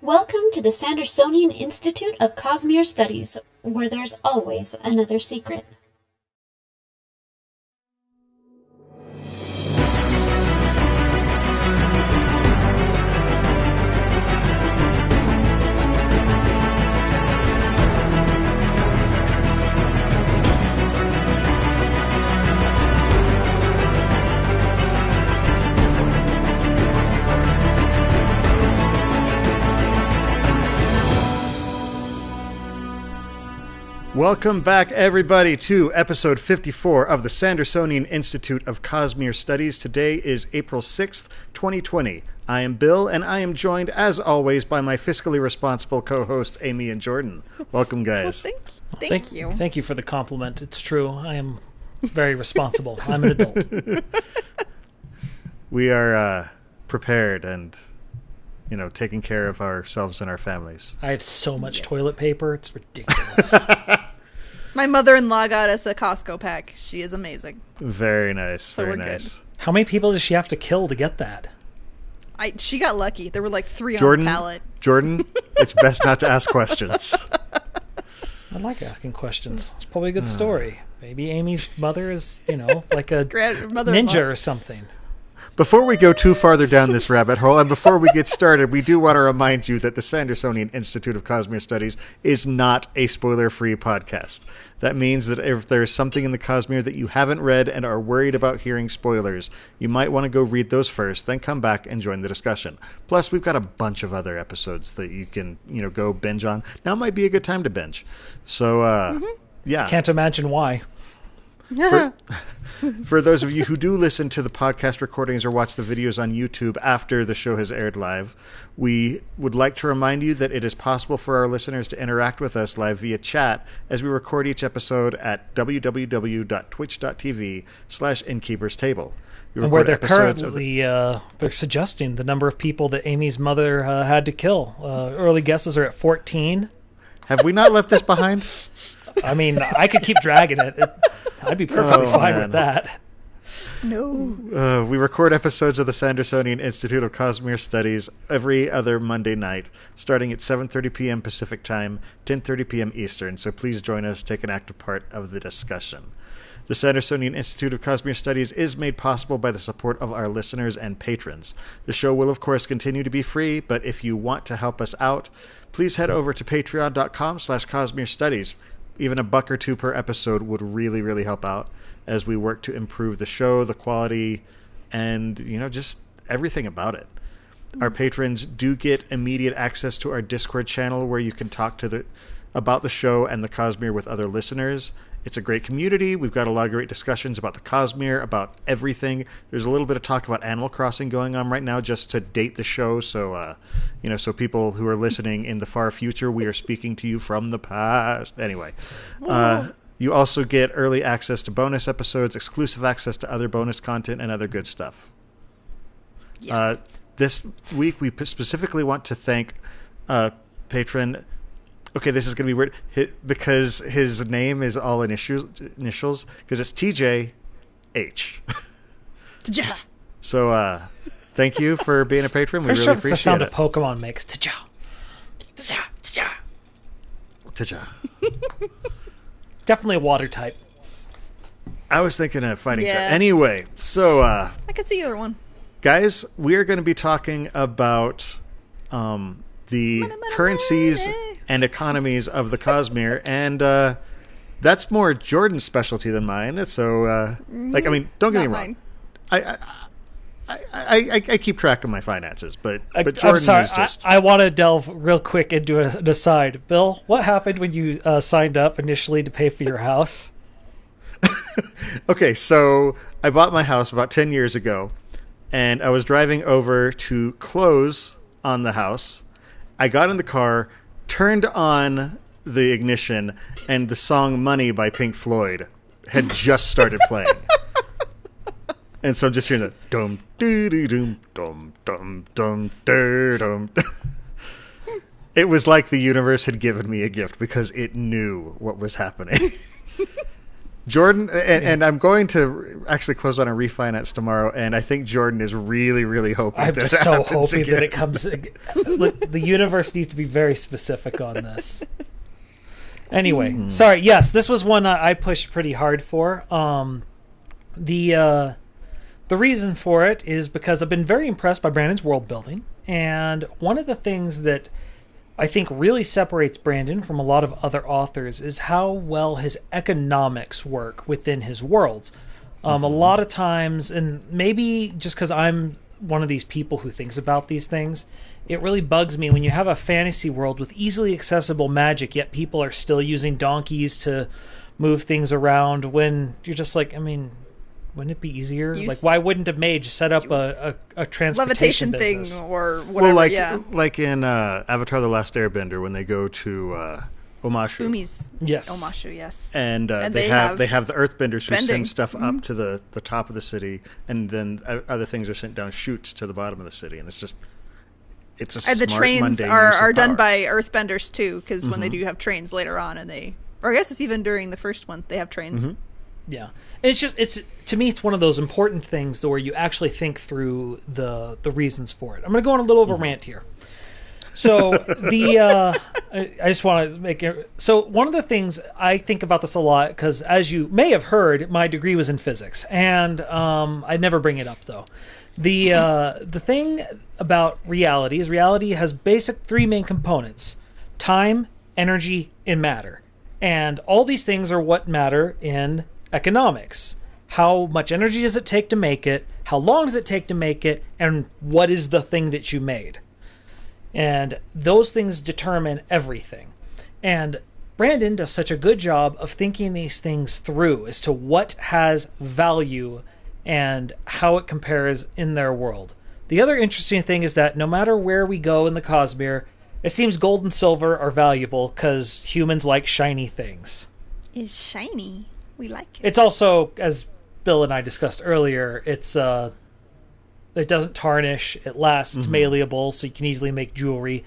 Welcome to the Sandersonian Institute of Cosmere Studies, where there's always another secret. Welcome back, everybody, to episode 54 of the Sandersonian Institute of Cosmere Studies. Today is April 6th, 2020. I am Bill, and I am joined, as always, by my fiscally responsible co-host, Amy and Jordan. Welcome, guys. Well, thank you. Thank you for the compliment. It's true. I am very responsible. I'm an adult. We are prepared and, taking care of ourselves and our families. I have so much toilet paper. It's ridiculous. My mother-in-law got us a Costco pack. She is amazing. Very nice. So very we're nice. good. How many people does she have to kill to get that? She got lucky. There were like 3 on the pallet. Jordan, it's best not to ask questions. I like asking questions. It's probably a good story. Maybe Amy's mother is, like a ninja or something. Before we go too farther down this rabbit hole, and before we get started, we do want to remind you that the Sandersonian Institute of Cosmere Studies is not a spoiler-free podcast. That means that if there's something in the Cosmere that you haven't read and are worried about hearing spoilers, you might want to go read those first, then come back and join the discussion. Plus, we've got a bunch of other episodes that you can, go binge on. Now might be a good time to binge. So, yeah. Can't imagine why. For those of you who do listen to the podcast recordings or watch the videos on YouTube after the show has aired live, we would like to remind you that it is possible for our listeners to interact with us live via chat as we record each episode at www.twitch.tv/innkeeperstable. And where they're currently they're suggesting the number of people that Amy's mother had to kill. Early guesses are at 14. Have we not left this behind? I mean, I could keep dragging it. I'd be perfectly fine with that. No. We record episodes of the Sandersonian Institute of Cosmere Studies every other Monday night, starting at 7:30 p.m. Pacific Time, 10:30 p.m. Eastern, so please join us, take an active part of the discussion. The Sandersonian Institute of Cosmere Studies is made possible by the support of our listeners and patrons. The show will, of course, continue to be free, but if you want to help us out, please head over to patreon.com/Cosmere Studies. Even $1 or $2 per episode would really, really help out as we work to improve the show, the quality, and, just everything about it. Our patrons do get immediate access to our Discord channel where you can talk about the show and the Cosmere with other listeners. It's a great community. We've got a lot of great discussions about the Cosmere, about everything. There's a little bit of talk about Animal Crossing going on right now just to date the show. So, so people who are listening in the far future, we are speaking to you from the past. Anyway, you also get early access to bonus episodes, exclusive access to other bonus content, and other good stuff. Yes. This week, we specifically want to thank patron... Okay, this is going to be weird because his name is all initials because it's TJH. So, thank you for being a patron. We really appreciate it. That's the sound a Pokemon makes. Definitely a water type. I was thinking of fighting type. Anyway, so... I could see either one. Guys, we are going to be talking about the currencies and economies of the Cosmere, and that's more Jordan's specialty than mine. So, don't get me wrong. I keep track of my finances, but Jordan I'm sorry, is just... I want to delve real quick into an aside. Bill, what happened when you signed up initially to pay for your house? Okay, so I bought my house about 10 years ago, and I was driving over to close on the house. I got in the car, turned on the ignition, and the song Money by Pink Floyd had just started playing. And so I'm just hearing the dum doo doo dum dum dum dum dum dum. It was like the universe had given me a gift because it knew what was happening. Jordan, and I'm going to actually close on a refinance tomorrow, and I think Jordan is really, really hoping I'm that so happens hoping again. that it comes. Look, the universe needs to be very specific on this. Anyway, sorry. Yes, this was one I pushed pretty hard for. The reason for it is because I've been very impressed by Brandon's world building, and one of the things that I think really separates Brandon from a lot of other authors is how well his economics work within his worlds. A lot of times, and maybe just because I'm one of these people who thinks about these things, it really bugs me when you have a fantasy world with easily accessible magic, yet people are still using donkeys to move things around, when you're just like, I mean, wouldn't it be easier? Like, why wouldn't a mage set up a transportation levitation business? thing or whatever? Like in Avatar: The Last Airbender, when they go to Omashu. Yes. Omashu, yes. And they have the earthbenders who send stuff up to the top of the city, and then other things are sent down chutes to the bottom of the city, and it's a smart, and the trains mundane are use done of power. by earthbenders too, because when they do have trains later on, or I guess it's even during the first one, they have trains. Yeah, and it's to me, it's one of those important things where you actually think through the reasons for it. I'm going to go on a little of a rant here. So I just want to make it. So one of the things I think about this a lot, because as you may have heard, my degree was in physics, and I never bring it up though. The thing about reality is reality has basic three main components: time, energy, and matter. And all these things are what matter in economics. How much energy does it take to make it? How long does it take to make it? And what is the thing that you made? And those things determine everything. And Brandon does such a good job of thinking these things through as to what has value and how it compares in their world. The other interesting thing is that no matter where we go in the Cosmere, it seems gold and silver are valuable because humans like shiny things. It's shiny. We like it. It's also, as Bill and I discussed earlier, it doesn't tarnish. It lasts. It's malleable, so you can easily make jewelry.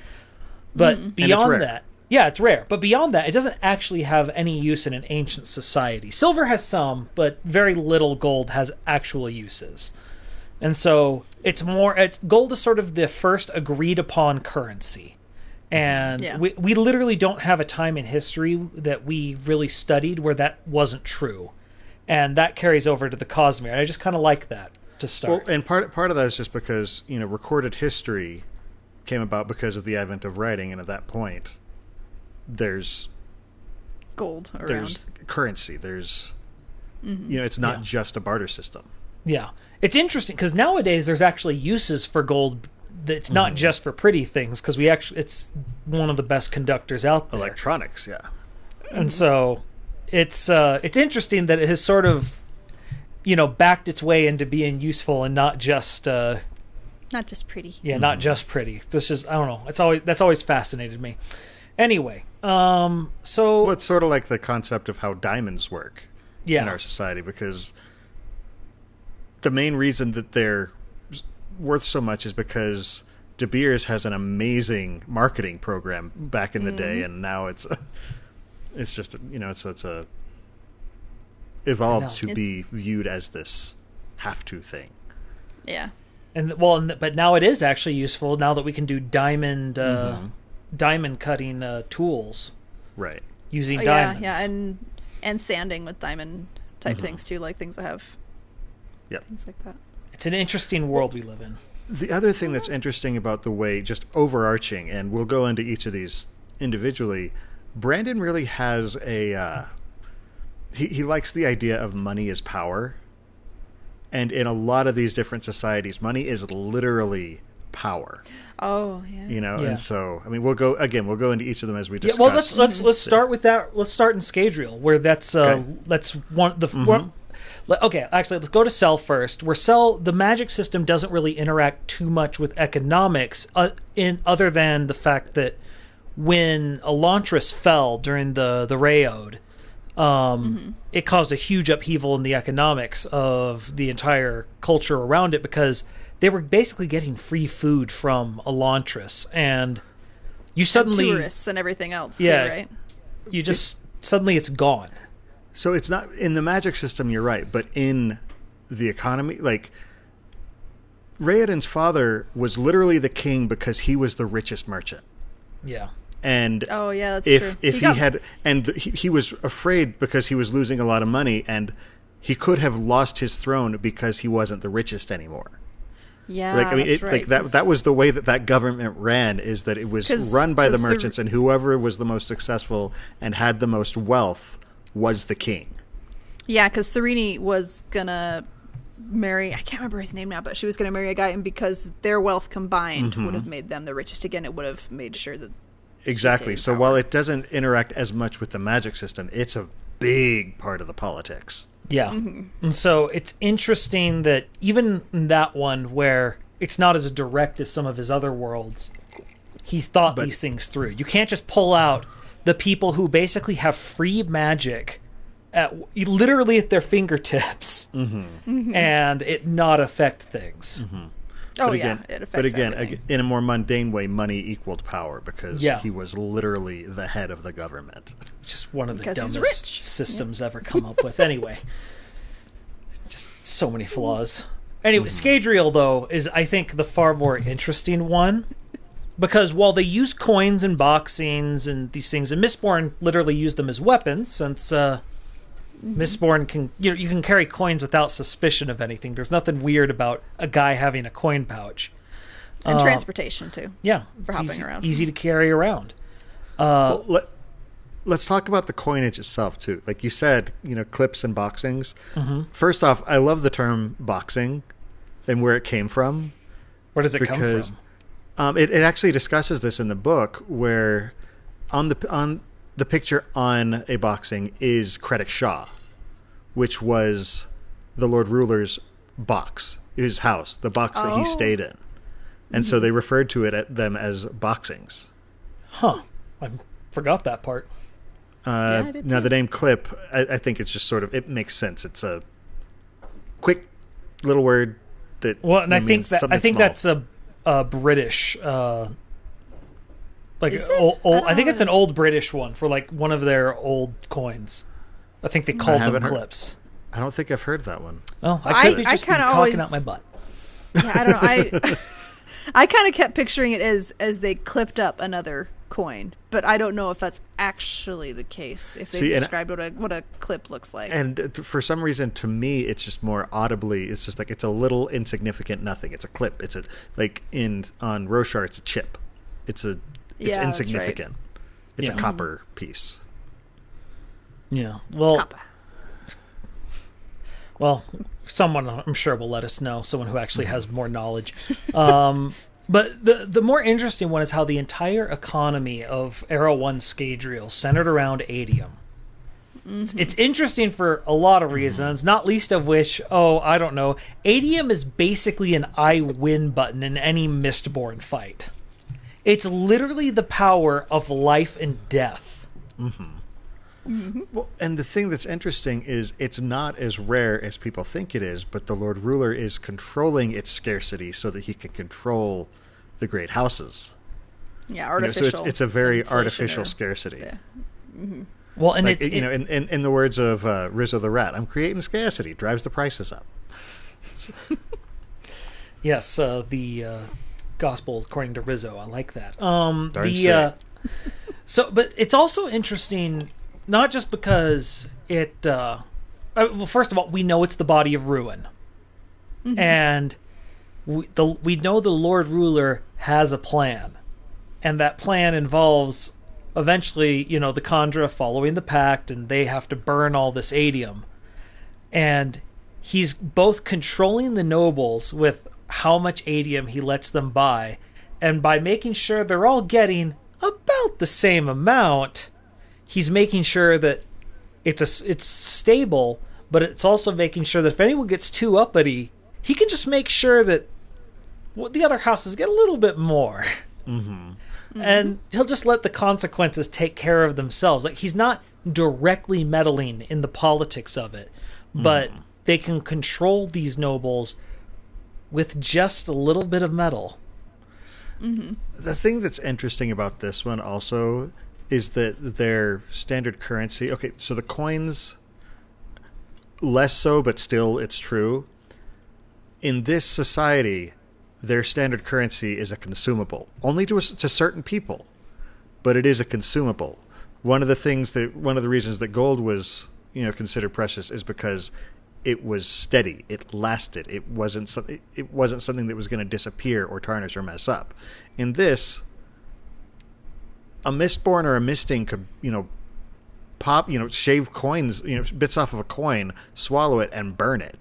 But beyond that, yeah, it's rare. But beyond that, it doesn't actually have any use in an ancient society. Silver has some, but very little gold has actual uses. And so gold is sort of the first agreed upon currency. And we literally don't have a time in history that we really studied where that wasn't true. And that carries over to the Cosmere. And I just kind of like that to start. Well, and part of that is just because, recorded history came about because of the advent of writing, and at that point, there's gold around. There's currency. There's, it's not just a barter system. Yeah. It's interesting because nowadays there's actually uses for gold. It's not just for pretty things, because it's one of the best conductors out there. Electronics, yeah. And so it's interesting that it has sort of, backed its way into being useful and not just pretty. Yeah, not just pretty. This is, I don't know. That's always fascinated me. Anyway, so it's sort of like the concept of how diamonds work in our society, because the main reason that they're worth so much is because De Beers has an amazing marketing program back in the day, and now it's just it's evolved to be viewed as this have to thing. Yeah. But now it is actually useful now that we can do diamond cutting tools, right? Using diamonds, and sanding with diamond type things too, like things that have things like that. It's an interesting world we live in. The other thing that's interesting about the way, just overarching, and we'll go into each of these individually, Brandon really has he likes the idea of money as power. And in a lot of these different societies, money is literally power. Oh, yeah. And so, I mean, we'll go into each of them as we discuss. Yeah, well, let's start with that. Let's start in Scadrial, where that's one the okay, actually, let's go to Cell first, where the magic system doesn't really interact too much with economics, other than the fact that when Elantris fell during the Rayode, it caused a huge upheaval in the economics of the entire culture around it, because they were basically getting free food from Elantris, and you suddenly... And tourists and everything else, too, right? You just... Suddenly it's gone. So it's not in the magic system, you're right, but in the economy, like Raoden's father was literally the king because he was the richest merchant. Yeah. And oh yeah, that's true. If he was afraid because he was losing a lot of money, and he could have lost his throne because he wasn't the richest anymore. Yeah, like I mean, that's right. that was the way that government ran, is that it was run by the merchants, and whoever was the most successful and had the most wealth was the king. Yeah, because Serene was gonna marry, I can't remember his name now, but she was gonna marry a guy, and because their wealth combined would have made them the richest again, it would have made sure that exactly. So while it doesn't interact as much with the magic system, it's a big part of the politics. Yeah. And so it's interesting that even in that one, where it's not as direct as some of his other worlds, he's thought these things through. You can't just pull out the people who basically have free magic literally at their fingertips and it not affect things. It affects everything. In a more mundane way, money equaled power because he was literally the head of the government. Just one of the dumbest systems ever come up with. Anyway, just so many flaws. Anyway, Scadrial, though, is, I think, the far more interesting one. Because while they use coins and boxings and these things, and Mistborn literally used them as weapons, since Mistborn can, you can carry coins without suspicion of anything. There's nothing weird about a guy having a coin pouch. And transportation, too. Yeah. For hopping around. Easy to carry around. Let's talk about the coinage itself, too. Like you said, clips and boxings. First off, I love the term boxing and where it came from. Where does it come from? It actually discusses this in the book, where on the picture on a boxing is Credit Shaw, which was the Lord Ruler's box, his house, the box that he stayed in. And so they referred to them as boxings. Huh. I forgot that part. I did Now, too. the name clip, I think it's just sort of, it makes sense. It's a quick little word that I means something small. that's a British, Is it? old. I think it's an old British one for like one of their old coins. I think they called them clips. I don't think I've heard that one. Oh, I could be just kinda talking always- out my butt. Yeah, I don't know. I kind of kept picturing it as they clipped up another coin, but I don't know if that's actually the case. If they described what a clip looks like. And for some reason, to me, it's just more audibly. It's just like it's a little insignificant nothing. It's a clip. It's on Roshar, it's a chip. It's insignificant. Right. It's a copper piece. Yeah. Well. Copper. Well, someone I'm sure will let us know. Someone who actually has more knowledge. But the more interesting one is how the entire economy of Era 1 Scadrial centered around adium. It's interesting for a lot of reasons, not least of which, I don't know, adium is basically an I win button in any Mistborn fight. It's literally the power of life and death. Well, and the thing that's interesting is it's not as rare as people think it is, but the Lord Ruler is controlling its scarcity so that he can control the great houses. Yeah, artificial. So it's a very artificial scarcity. Yeah. Well, and like, in the words of Rizzo the Rat, I'm creating scarcity, drives the prices up. Yes, the gospel according to Rizzo. I like that. But it's also interesting, not just because it. Well, first of all, we know it's the body of ruin, and we know the Lord Ruler has a plan, and that plan involves eventually, the Khandra following the pact, and they have to burn all this adium, and he's both controlling the nobles with how much adium he lets them buy, and by making sure they're all getting about the same amount, he's making sure that it's stable, but it's also making sure that if anyone gets too uppity, he can just make sure that the other houses get a little bit more. And he'll just let the consequences take care of themselves. Like, he's not directly meddling in the politics of it, but they can control these nobles with just a little bit of metal. The thing that's interesting about this one also is that their standard currency... Okay, so the coins less so, but still it's true. In this society, their standard currency is a consumable, only to certain people, but it is a consumable. One of the reasons that gold was, considered precious is because it was steady. It lasted. It wasn't something that was going to disappear or tarnish or mess up. In this, a Mistborn or a Misting could, pop, shave coins, bits off of a coin, swallow it, and burn it.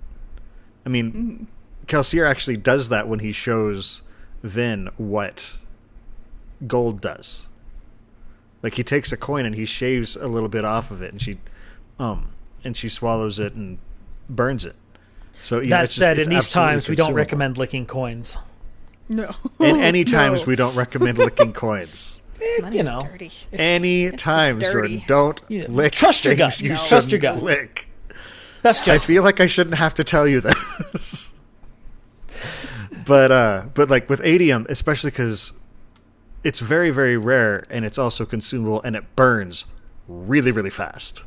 I mean, Kelsier actually does that when he shows Vin what gold does. Like, he takes a coin and he shaves a little bit off of it, and she swallows it and burns it. So that said, in these times, we don't recommend licking coins. No. In any times, we don't recommend licking coins. Money's dirty. Any times, Jordan, don't lick. Trust your gut. You Trust your gut. Lick. That's judgment. I feel like I shouldn't have to tell you this. But like with adium, especially because it's very, very rare, and it's also consumable, and it burns really, really fast.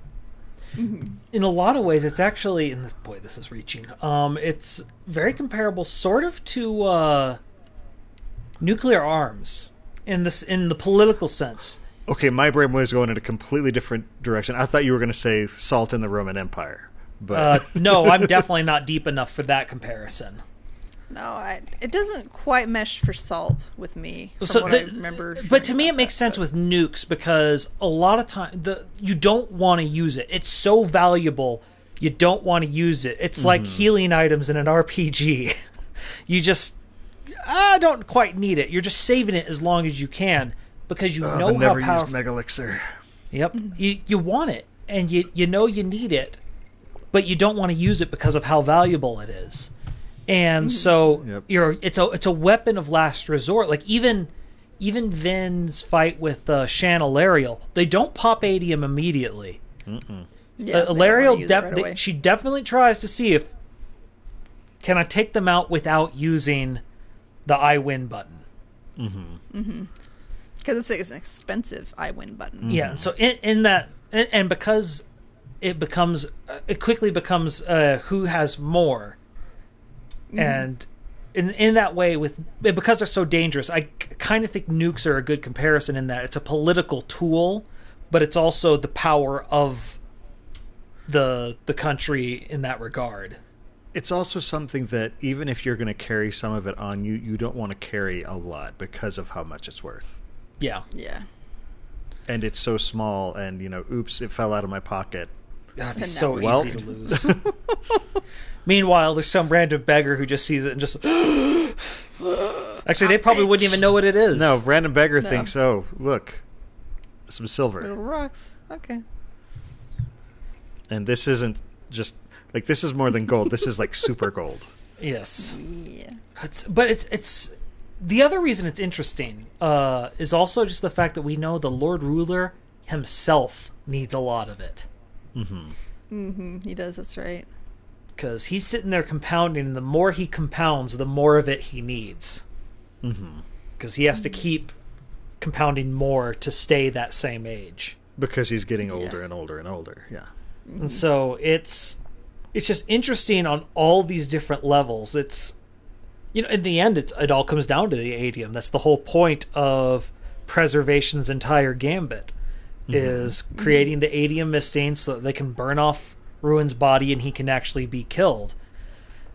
In a lot of ways, it's actually, and boy, this is reaching. It's very comparable, sort of, to nuclear arms in the political sense. Okay, my brain was going in a completely different direction. I thought you were going to say salt in the Roman Empire, but no, I'm definitely not deep enough for that comparison. No, it doesn't quite mesh for salt with me. From what I remember. But to me, it makes sense with nukes because a lot of time you don't want to use it. It's so valuable, you don't want to use it. It's like healing items in an RPG. You just don't quite need it. You're just saving it as long as you can because you know how powerful. Never used Mega Elixir. Yep, you want it and you know you need it, but you don't want to use it because of how valuable it is. And so it's a weapon of last resort. Like even Vin's fight with Shan Alariel, they don't pop adium immediately. Yeah, Alariel, she definitely tries to see if can I take them out without using the I win button. Because it's an expensive I win button. Yeah. So in that, and because it quickly becomes who has more. And in that way, because they're so dangerous, I kind of think nukes are a good comparison in that it's a political tool, but it's also the power of the country in that regard. It's also something that even if you're going to carry some of it on you, you don't want to carry a lot because of how much it's worth. Yeah. Yeah. And it's so small, and oops, it fell out of my pocket. That'd be so easy to lose. Meanwhile, there's some random beggar who just sees it and just... Actually, they probably wouldn't even know what it is. No, random beggar thinks, oh, look, some silver. Little rocks. Okay. And this isn't just... Like, this is more than gold. This is, like, super gold. Yes. Yeah. But it's... The other reason it's interesting is also just the fact that we know the Lord Ruler himself needs a lot of it. He does, that's right. Because he's sitting there compounding, and the more he compounds, the more of it he needs. Because he has to keep compounding more to stay that same age. Because he's getting older and older and older, yeah. And so it's just interesting on all these different levels. It's, in the end, it all comes down to the adium. That's the whole point of Preservation's entire gambit, is creating the adium mistane so that they can burn off Ruin's body and he can actually be killed.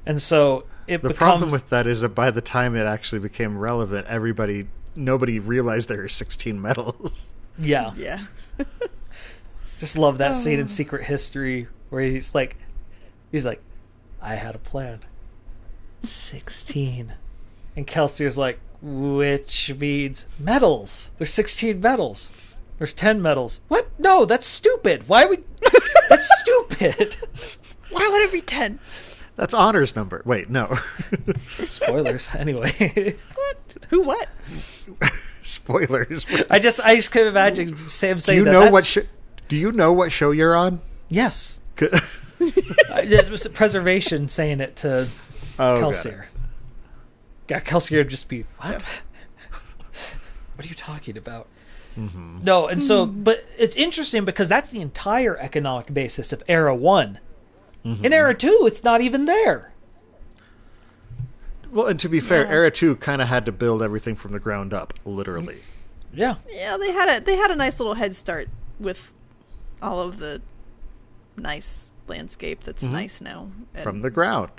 And so the problem with that is that by the time it actually became relevant, nobody realized there were 16 metals. Yeah. Just love that scene in Secret History where he's like, I had a plan. 16. And Kelsier's like, which means metals. There's 16 metals. There's 10 metals. What? No, that's stupid. Why would... That's stupid. Why would it be 10? That's Honor's number. Wait, no. Spoilers. Anyway. What? Who what? Spoilers. I just couldn't imagine Sam saying that. Do you know what show you're on? Yes. It was Preservation saying it to Kelsier. Yeah, Kelsier would just be, what? What are you talking about? No, and so, but it's interesting because that's the entire economic basis of Era 1 In Era 2, it's not even there. Well, and to be fair, Era 2 kind of had to build everything from the ground up, literally. Yeah. Yeah, they had a nice little head start with all of the nice landscape that's nice now. And From the ground.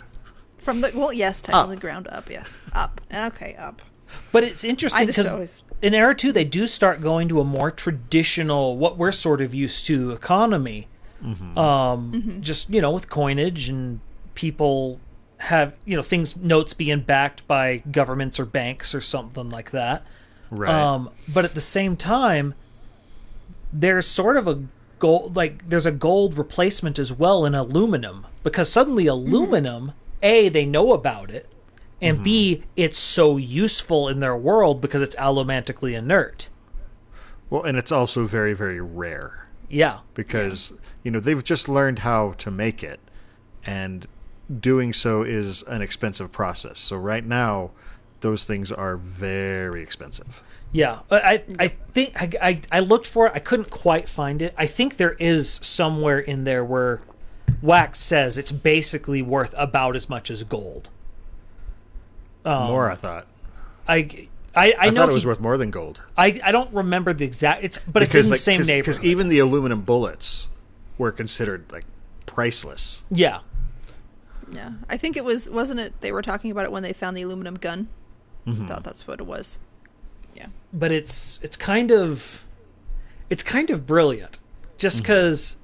Yes, technically ground up, yes. Up. Okay, up. But it's interesting because in Era 2, they do start going to a more traditional, what we're sort of used to, economy. Just, with coinage and people have, notes being backed by governments or banks or something like that. Right. But at the same time, there's sort of a gold, there's a gold replacement as well in aluminum, because suddenly aluminum, A, they know about it, and B, it's so useful in their world because it's allomantically inert. Well, and it's also very, very rare. Yeah. Because, they've just learned how to make it, and doing so is an expensive process. So right now, those things are very expensive. Yeah. I think I looked for it. I couldn't quite find it. I think there is somewhere in there where Wax says it's basically worth about as much as gold. More, I thought. I know thought it was worth more than gold. I don't remember the exact. It's in the same neighborhood. Because even the aluminum bullets were considered priceless. Yeah. Yeah, I think it wasn't it? They were talking about it when they found the aluminum gun. I thought that's what it was. Yeah, but it's kind of brilliant, just because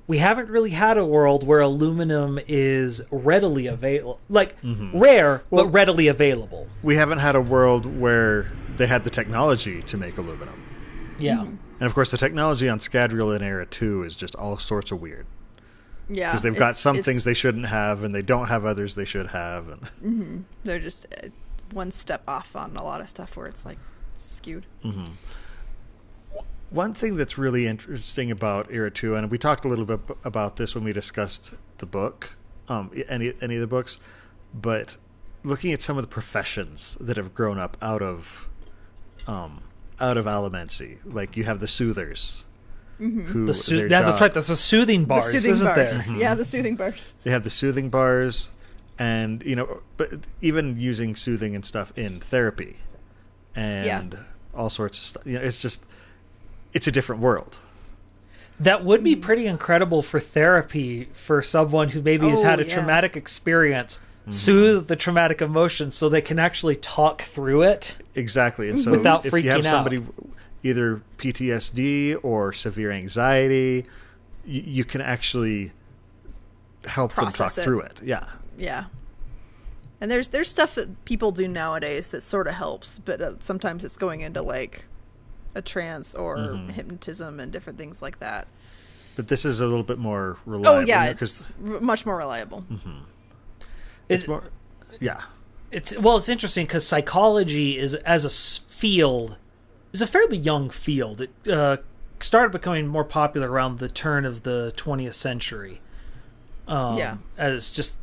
we haven't really had a world where aluminum is readily available, rare but readily available. We haven't had a world where they had the technology to make aluminum. Yeah, and of course the technology on Scadrial in Era 2 is just all sorts of weird. Yeah, because they've got some things they shouldn't have, and they don't have others they should have. And they're just one step off on a lot of stuff where it's skewed. One thing that's really interesting about Era 2, and we talked a little bit about this when we discussed the book, any of the books, but looking at some of the professions that have grown up out of allomancy, like you have the soothers. That's right. That's the soothing bars, isn't there? Yeah, the soothing bars. They have the soothing bars, and but even using soothing and stuff in therapy, and all sorts of stuff. It's a different world. That would be pretty incredible for therapy for someone who maybe has had a traumatic experience. Soothe the traumatic emotion so they can actually talk through it. Exactly, and so without if freaking you have out. somebody either PTSD or severe anxiety, you can actually help them talk through it. Yeah. And there's stuff that people do nowadays that sort of helps, but sometimes it's going into a trance or hypnotism and different things like that. But this is a little bit more reliable. Oh yeah, it's much more reliable. It's more, yeah. It's interesting because psychology is as a field is a fairly young field. It started becoming more popular around the turn of the 20th century. As just,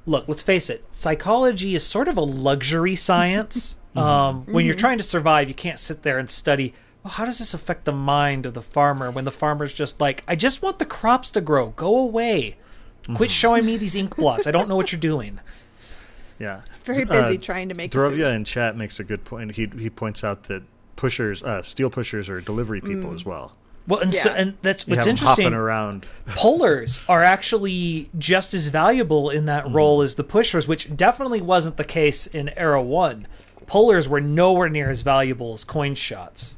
look, let's face it, psychology is sort of a luxury science. When you're trying to survive, you can't sit there and study, well, how does this affect the mind of the farmer when the farmer's just I just want the crops to grow. Go away. Quit showing me these ink blots. I don't know what you're doing. Yeah. Very busy trying to make Dorovia in chat makes a good point. He points out that steel pushers are delivery people as well. Well, and that's you what's have interesting. Hopping around. Pullers are actually just as valuable in that role as the pushers, which definitely wasn't the case in Era 1. Pullers were nowhere near as valuable as coin shots.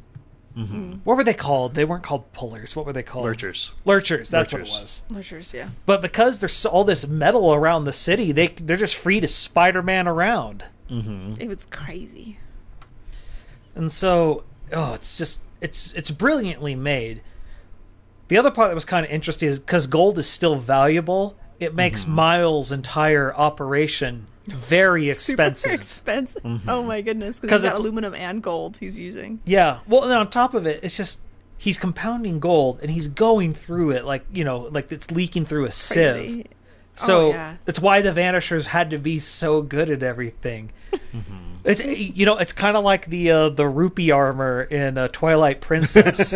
What were they called? They weren't called pullers. What were they called? Lurchers. That's what it was. Lurchers, yeah. But because there's all this metal around the city, they're just free to Spider-Man around. It was crazy. And so, it's brilliantly made. The other part that was kind of interesting is because gold is still valuable, it makes Miles' entire operation very expensive. Super expensive. Oh my goodness. Because he's got aluminum and gold he's using. Yeah. Well, and then on top of it, it's just he's compounding gold and he's going through it like it's leaking through a sieve. So that's why the Vanishers had to be so good at everything. It's it's kind of like the rupee armor in Twilight Princess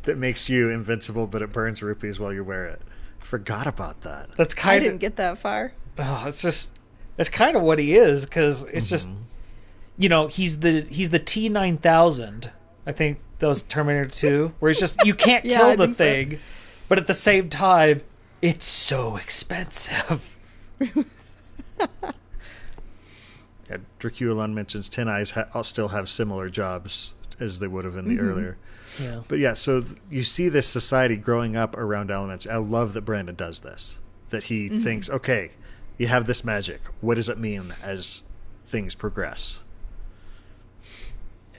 that makes you invincible, but it burns rupees while you wear it. Forgot about that. That's I kind didn't of get that far. that's kind of what he is, because it's just, you know, he's the T-9000. I think that was Terminator 2, where it's just, you can't Yeah, kill I the think so. thing, but at the same time, it's so expensive. Yeah, Draculon mentions Tin Eyes still have similar jobs as they would have in the earlier. Yeah. But yeah, so you see this society growing up around elements. I love that Brandon does this. That he thinks, okay, you have this magic. What does it mean as things progress?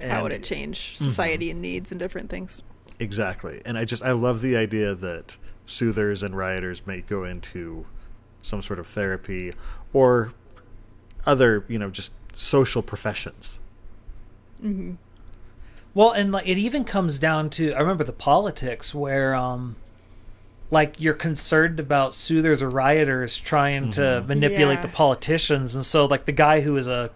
How would it change society and needs and different things? Exactly. And I love the idea that soothers and rioters may go into some sort of therapy or other, just social professions. Mm-hmm. Well, and like, it even comes down to, I remember the politics where, like, you're concerned about soothers or rioters trying to manipulate the politicians, and so, like, the guy who is a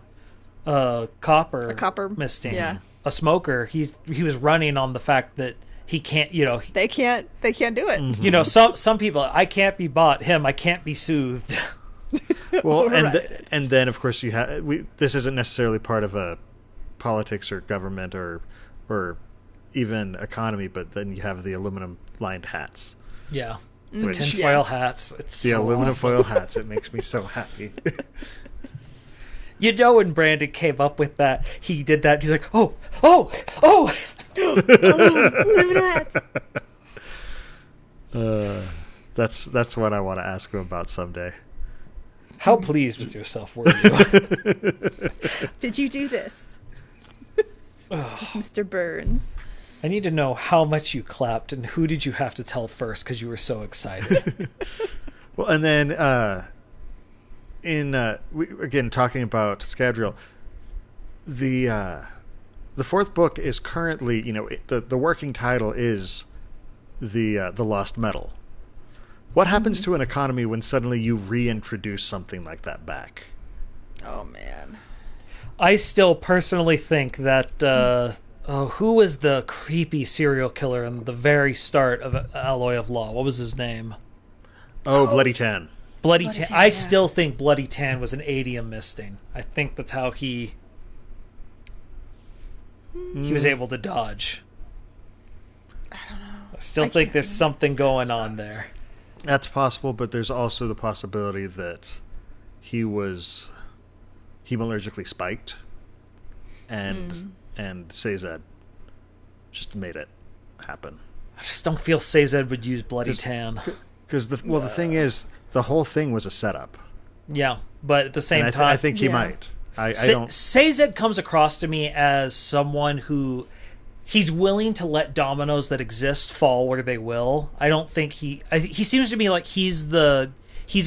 copper misting, a smoker, he was running on the fact that he can't, they can't do it. Mm-hmm. Some people, I can't be bought, I can't be soothed. Well, and then of course this isn't necessarily part of a politics or government or even economy, but then you have the aluminum lined hats. Yeah. The tinfoil hats. It's the so aluminum awesome. foil hats. It makes me so happy. When Brandon came up with that, he did that. He's like, oh. Aluminum hats. That's what I want to ask him about someday. How pleased with yourself were you? Did you do this? Mr. Burns. I need to know how much you clapped and who did you have to tell first because you were so excited. Well, and then again talking about Scadrial, the fourth book is currently, the working title is the Lost Metal. What happens to an economy when suddenly you reintroduce something like that back? Oh man. I still personally think that who was the creepy serial killer in the very start of Alloy of Law? What was his name? Bloody Tan. Bloody Tan. I still think Bloody Tan was an adium misting. I think that's how he was able to dodge. I don't know. I still think there's something going on there. That's possible, but there's also the possibility that he was hemalurgically spiked, and Sazed just made it happen. I just don't feel Sazed would use Bloody Tan. Because the thing is, the whole thing was a setup. Yeah, but at the same time, I think he might. I don't. Sazed comes across to me as someone who he's willing to let dominoes that exist fall where they will. I don't think he seems to me like he's a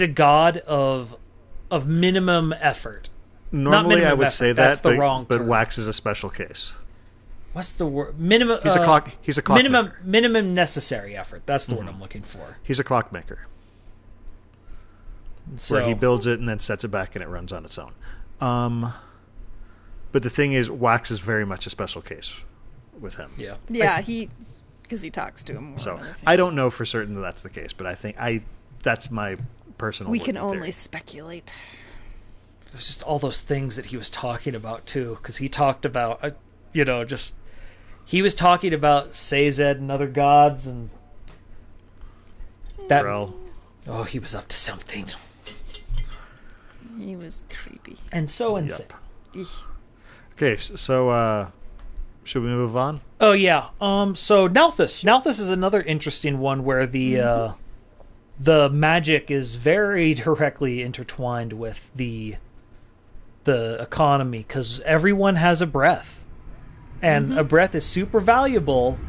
god of minimum effort. Normally, I would effort. say That's that, the wrong but term. Wax is a special case. What's the word? Minimum. He's a clock. He's a clock maker. Minimum necessary effort. That's the word I'm looking for. He's a clock maker. So, where he builds it and then sets it back and it runs on its own. But the thing is, Wax is very much a special case with him. Yeah. Yeah, because he talks to him more. So than other things. I don't know for certain that that's the case, but I think that's my personal. We can only theory. speculate. There's just all those things that he was talking about too, because he talked about, he was talking about Sazed and other gods, and that. Drell. Oh, he was up to something. He was creepy. And so insane. Eek. Okay, so should we move on? Oh yeah. So Nalthus is another interesting one where the magic is very directly intertwined with the economy, because everyone has a breath, and a breath is super valuable,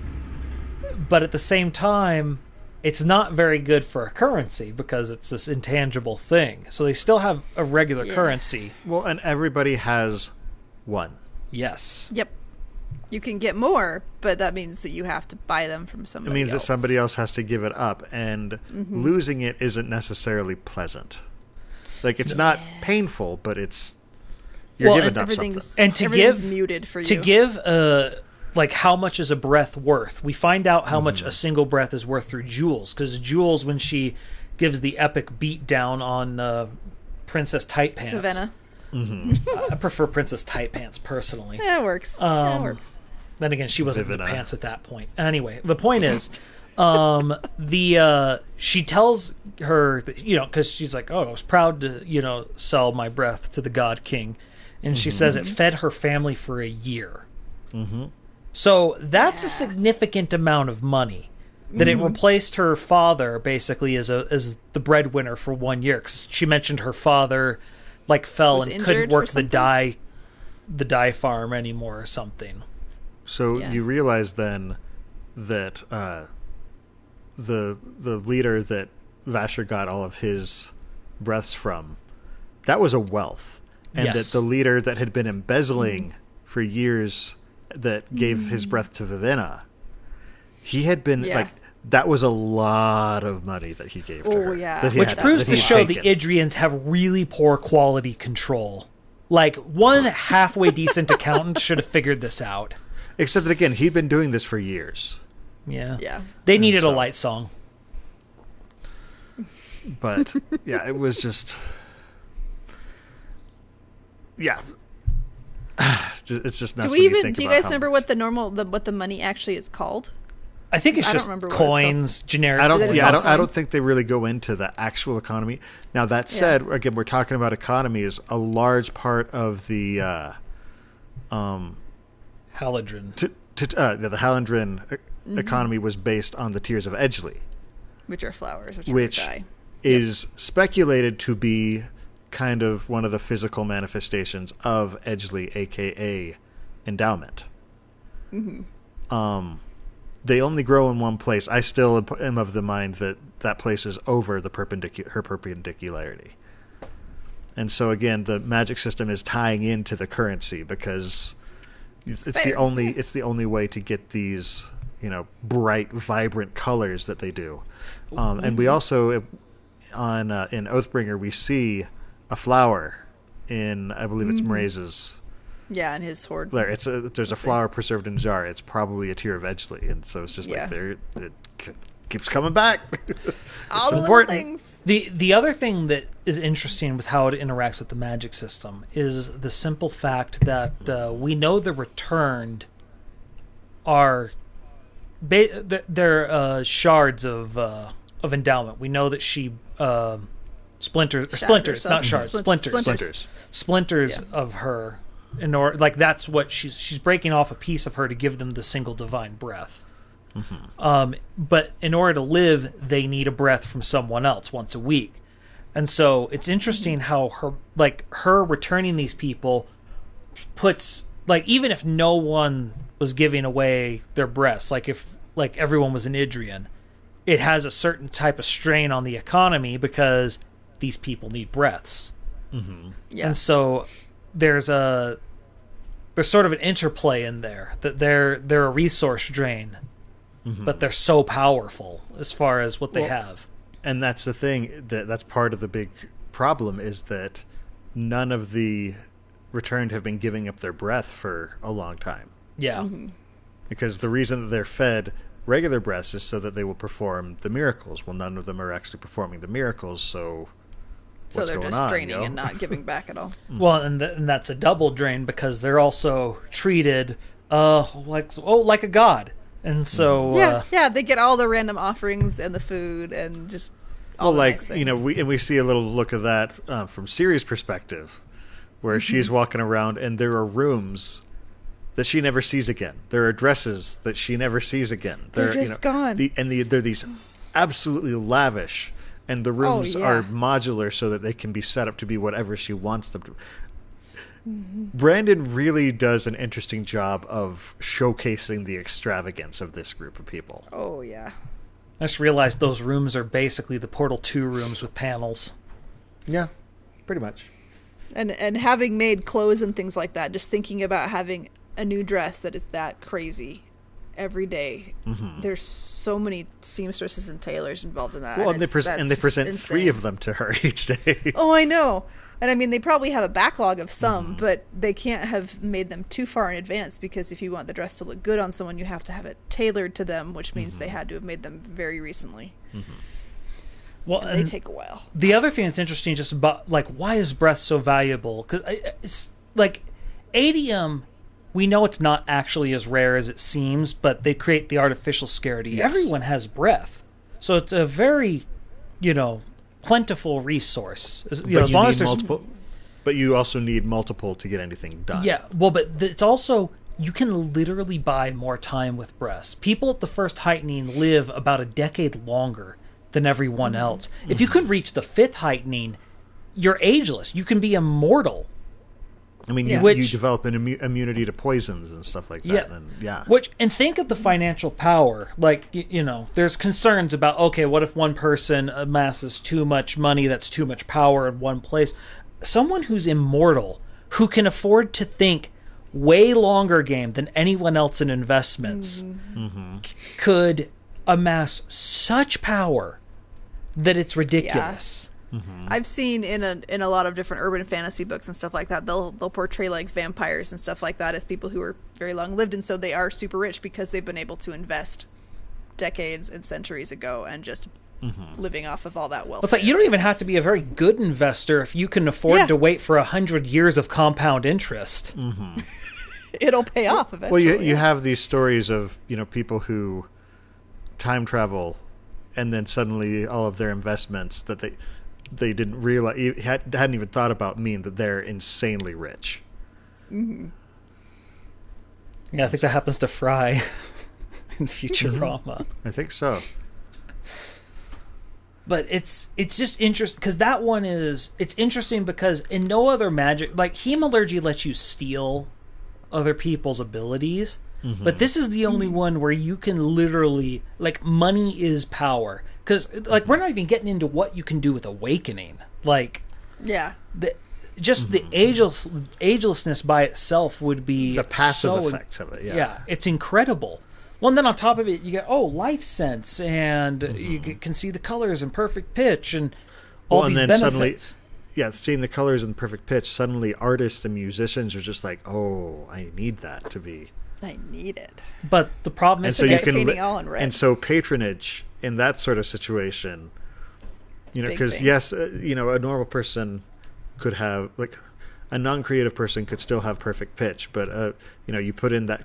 but at the same time, it's not very good for a currency because it's this intangible thing. So they still have a regular currency. Well, and everybody has one. Yes. Yep. You can get more, but that means that you have to buy them from It somebody means else. that somebody else has to give it up, and losing it isn't necessarily pleasant. Like, it's not painful, but you're giving up something. And to everything's give muted for you. To give like how much is a breath worth? We find out how much a single breath is worth through Jules, because Jules, when she gives the epic beat down on Princess Tight Pants. Ravenna. I prefer Princess Tight Pants personally. Yeah, it works. It works. Then again, she wasn't in the Ravenna. pants at that point. Anyway, the point is, she tells her that, because she's like, oh, I was proud to sell my breath to the God King, and she says it fed her family for a year. Mm-hmm. So that's a significant amount of money. That it replaced her father basically as the breadwinner for 1 year. 'Cause she mentioned her father fell Was and couldn't injured work or the dye farm anymore or something. So you realize then that the leader that Vasher got all of his breaths from, that was a wealth, and that the leader that had been embezzling for years, that gave his breath to Vivenna, he had been that was a lot of money that he gave to her. Yeah. Which proves to show the Idrians have really poor quality control. One halfway decent accountant should have figured this out. Except that, again, he'd been doing this for years. Yeah. Yeah. They needed a light song. But, yeah, it was just... Yeah. It's just nuts. Do you guys remember what the money actually is called? I think it's just coins, generic. I don't think they really go into the actual economy. Now, that said, again, we're talking about economies. A large part of the Haladrin. The Halandrin economy was based on the Tears of Edgley, which are flowers, which is speculated to be kind of one of the physical manifestations of Edgley, aka endowment. Mm-hmm. They only grow in one place. I still am of the mind that place is over her perpendicularity. And so again, the magic system is tying into the currency because it's the only way to get these, bright, vibrant colors that they do. And we also in Oathbringer we see a flower in, I believe it's Mraze's. Yeah, in his hoard. There's a flower preserved in a jar. It's probably a Tear of Edgley, and so it's just it keeps coming back. All the little things. The other thing that is interesting with how it interacts with the magic system is the simple fact that we know the returned are they're shards of endowment. We know that she splinters, not shards, splinters of her. That's what she's breaking off a piece of her to give them the single divine breath. Mm-hmm. But in order to live, they need a breath from someone else once a week, and so it's interesting how her returning these people puts even if no one was giving away their breaths, if everyone was an Idrian, it has a certain type of strain on the economy because these people need breaths. Mm-hmm. Yeah. And so there's sort of an interplay in there that they're a resource drain, but they're so powerful as far as what they have. And that's the thing, that's part of the big problem, is that none of the returned have been giving up their breath for a long time. Yeah. Mm-hmm. Because the reason that they're fed regular breaths is so that they will perform the miracles. Well, none of them are actually performing the miracles, so what's they're going just on, draining and not giving back at all. Well, and that's a double drain because they're also treated like a god. And so they get all the random offerings and the food and just all the nice things. we see a little look of that from Ciri's perspective, where she's walking around and there are rooms that she never sees again. There are dresses that she never sees again. They're just gone. They're these absolutely lavish, and the rooms are modular so that they can be set up to be whatever she wants them to. Brandon really does an interesting job of showcasing the extravagance of this group of people. Oh, yeah. I just realized those rooms are basically the Portal 2 rooms with panels. Yeah, pretty much. And having made clothes and things like that, just thinking about having a new dress that is that crazy every day. Mm-hmm. There's so many seamstresses and tailors involved in that. Well, and they present insane. 3 of them to her each day. Oh, I know. And I mean, they probably have a backlog of some, but they can't have made them too far in advance, because if you want the dress to look good on someone, you have to have it tailored to them, which means they had to have made them very recently. Well, and they take a while. The other thing that's interesting, just about like why is breath so valuable? Because it's like adium. We know it's not actually as rare as it seems, but they create the artificial scarcity. Yes. Everyone has breath, so it's a very, plentiful resource. As long as there's multiple, but you also need multiple to get anything done. Yeah, well, but it's also you can literally buy more time with breath. People at the first heightening live about a decade longer than everyone else. If you could reach the fifth heightening, you're ageless. You can be immortal. I mean, you develop an immunity to poisons and stuff like that. Yeah. And think of the financial power. Like, there's concerns about, okay, what if one person amasses too much money, that's too much power in one place? Someone who's immortal, who can afford to think way longer game than anyone else in investments, could amass such power that it's ridiculous. I've seen in a lot of different urban fantasy books and stuff like that, they'll portray like vampires and stuff like that as people who are very long lived, and so they are super rich because they've been able to invest decades and centuries ago and just living off of all that wealth. It's like you don't even have to be a very good investor if you can afford to wait for 100 years of compound interest. It'll pay off eventually. Well, you have these stories of people who time travel, and then suddenly all of their investments that they didn't realize, hadn't even thought about, mean that they're insanely rich. Yeah, I think that happens to Fry in Futurama. I think so. But it's just interesting because that one it's interesting because in no other magic, like hemalurgy lets you steal other people's abilities, but this is the only one where you can literally, like, money is power. Because, like, we're not even getting into what you can do with awakening. Like, the agelessness by itself would be the passive effects of it. Yeah, it's incredible. Well, and then on top of it, you get life sense, and you can see the colors and perfect pitch, and all these benefits. Suddenly, seeing the colors and perfect pitch, suddenly artists and musicians are just like, oh, I need that to be. I need it. But the problem is, painting all in red. And so patronage in that sort of situation, because yes, a normal person could have, like, a non-creative person could still have perfect pitch, but you put in that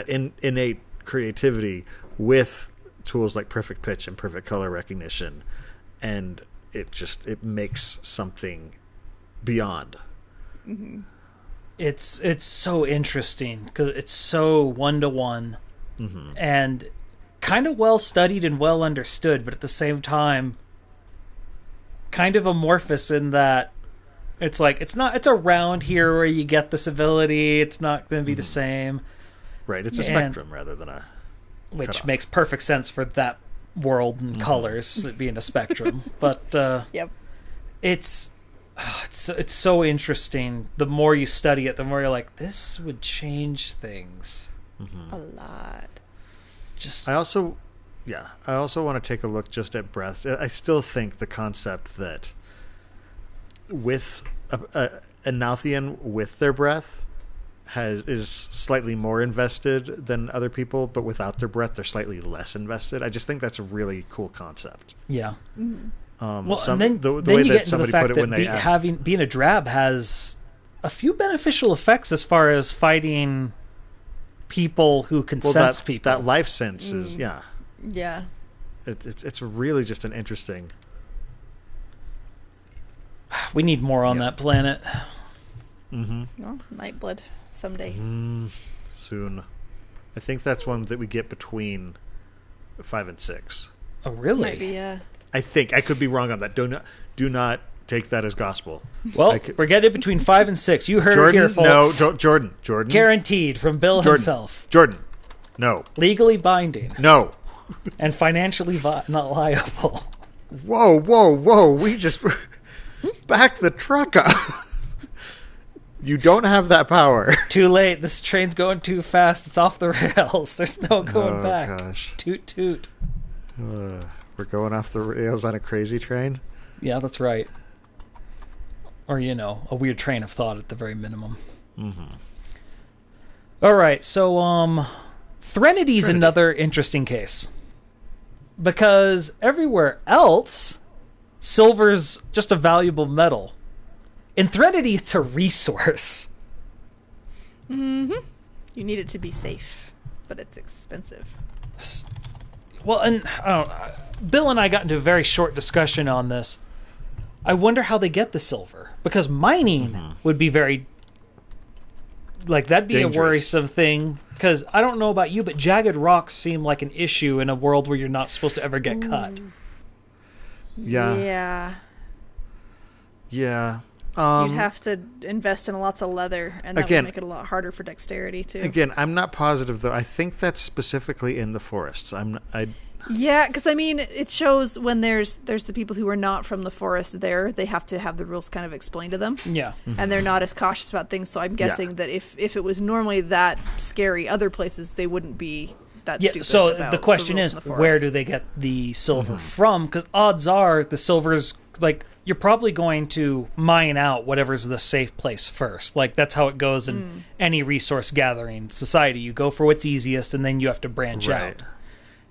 innate creativity with tools like perfect pitch and perfect color recognition, and it makes something beyond. It's so interesting because it's so one-to-one and kind of well studied and well understood, but at the same time kind of amorphous in that it's like it's around here where you get this ability. It's not going to be the same. Right, it's a spectrum rather than which cutoff. Makes perfect sense for that world and colors, it being a spectrum. But it's so interesting. The more you study it, the more you're like, this would change things a lot. I also want to take a look just at breath. I still think the concept that with a Nauthian with their breath is slightly more invested than other people, but without their breath, they're slightly less invested. I just think that's a really cool concept. Yeah. And then the way you that get somebody the fact put it that when they asked, being a drab has a few beneficial effects as far as fighting people who can sense people. That life sense is Yeah. It's really just an interesting. We need more on that planet. Well, Nightblood someday. Soon. I think that's one that we get between 5 and 6. Oh, really? Maybe, yeah. I think. I could be wrong on that. Do not take that as gospel. Well, we're getting between 5 and 6. You heard it here, folks. No, Jordan. Guaranteed from Bill himself. Jordan. No. Legally binding. No. And financially not liable. Whoa. We just back the truck up. You don't have that power. Too late. This train's going too fast. It's off the rails. There's no going back. Gosh. Toot toot. We're going off the rails on a crazy train? Yeah, that's right. Or, a weird train of thought at the very minimum. All right, so Threnity's another interesting case. because everywhere else, silver's just a valuable metal. In Threnody, it's a resource. Mm-hmm. You need it to be safe, but it's expensive. Well, and I don't know, Bill and I got into a very short discussion on this. I wonder how they get the silver, because mining would be very, like, that'd be dangerous. a worrisome thing. Because I don't know about you, but jagged rocks seem like an issue in a world where you're not supposed to ever get cut. Yeah. You'd have to invest in lots of leather, and that would make it a lot harder for dexterity too. Again, I'm not positive though. I think that's specifically in the forests. Yeah, because I mean, it shows when there's the people who are not from the forest there, they have to have the rules kind of explained to them. Yeah. And they're not as cautious about things, so I'm guessing that if it was normally that scary other places, they wouldn't be that stupid. So about the question rules is, in the where forest. do they get the silver from? Because odds are the silver's, like, you're probably going to mine out whatever's the safe place first. Like, that's how it goes in any resource gathering society. You go for what's easiest, and then you have to branch out.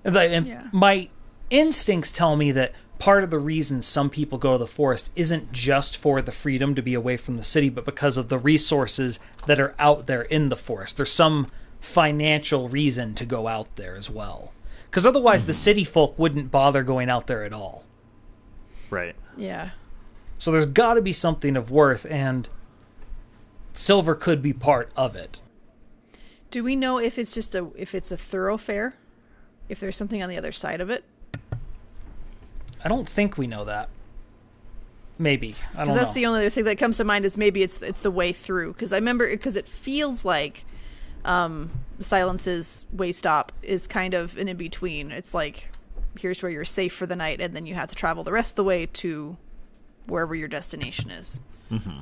And my instincts tell me that part of the reason some people go to the forest isn't just for the freedom to be away from the city, but because of the resources that are out there in the forest. There's some financial reason to go out there as well. Because otherwise the city folk wouldn't bother going out there at all. Right. Yeah. So there's got to be something of worth, and silver could be part of it. Do we know if it's a thoroughfare? If there's something on the other side of it? I don't think we know that. Maybe. I don't know. That's the only other thing that comes to mind is maybe it's the way through. Because I remember, because it feels like Silence's way stop is kind of an in-between. It's like, here's where you're safe for the night, and then you have to travel the rest of the way to wherever your destination is. Mm-hmm.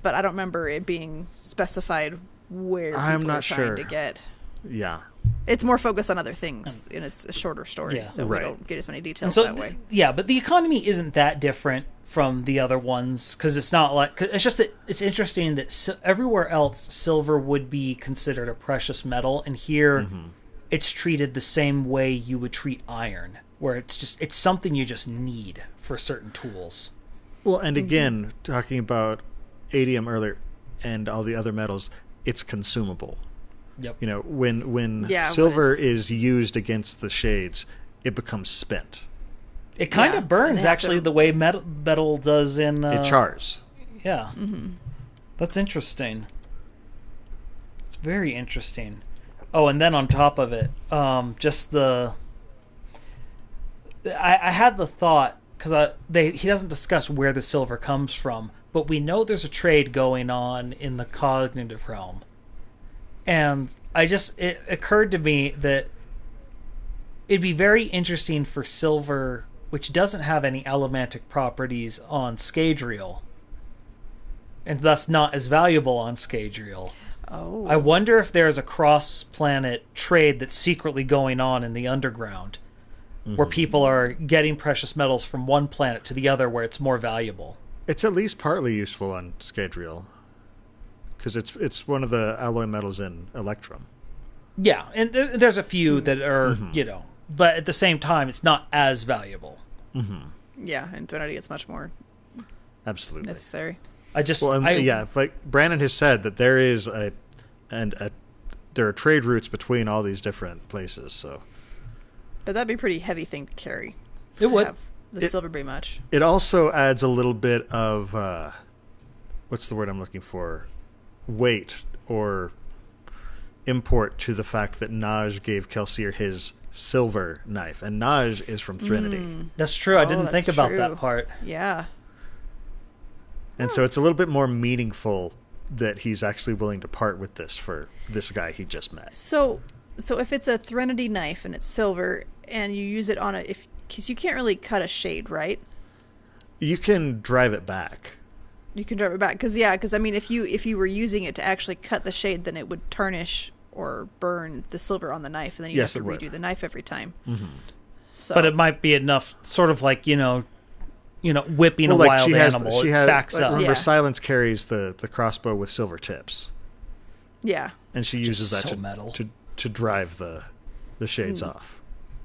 But I don't remember it being specified where I'm people not are trying sure. to get. Yeah. It's more focused on other things, and it's a shorter story, so we don't get as many details that way. But the economy isn't that different from the other ones, because it's not like... It's just that it's interesting that everywhere else, silver would be considered a precious metal, and here it's treated the same way you would treat iron, where it's something you just need for certain tools. Well, and again, talking about adium earlier and all the other metals, it's consumable. Yep. You know, when silver is used against the shades, it becomes spent. It kind of burns, actually, the way metal does in... it chars. Yeah. Mm-hmm. That's interesting. It's very interesting. Oh, and then on top of it, just the... I had the thought, because he doesn't discuss where the silver comes from, but we know there's a trade going on in the cognitive realm. And it occurred to me that it'd be very interesting for silver, which doesn't have any allomantic properties on Scadrial, and thus not as valuable on Scadrial. Oh. I wonder if there's a cross-planet trade that's secretly going on in the underground, where people are getting precious metals from one planet to the other where it's more valuable. It's at least partly useful on Scadrial, because it's one of the alloy metals in Electrum. Yeah, and there's a few that are, but at the same time, it's not as valuable. Mm-hmm. Yeah, in Threnody, it's much more absolutely necessary. Like Brandon has said that there is there are trade routes between all these different places. So, but that'd be a pretty heavy thing to carry. It would. Have the silver be much. It also adds a little bit of what's the word I'm looking for? Weight or import to the fact that Naj gave Kelsier his silver knife, and Naj is from Threnody. That's true. I didn't think about that part. Yeah. And so it's a little bit more meaningful that he's actually willing to part with this for this guy he just met. So if it's a Threnody knife and it's silver and you use it on because you can't really cut a shade, right? You can drive it back. You can drive it back because I mean, if you were using it to actually cut the shade, then it would tarnish or burn the silver on the knife, and then you have to redo the knife every time. Mm-hmm. So, but it might be enough, sort of like whipping a wild animal. It backs up. Remember, Silence carries the crossbow with silver tips. Yeah, and she uses that to drive the shades off.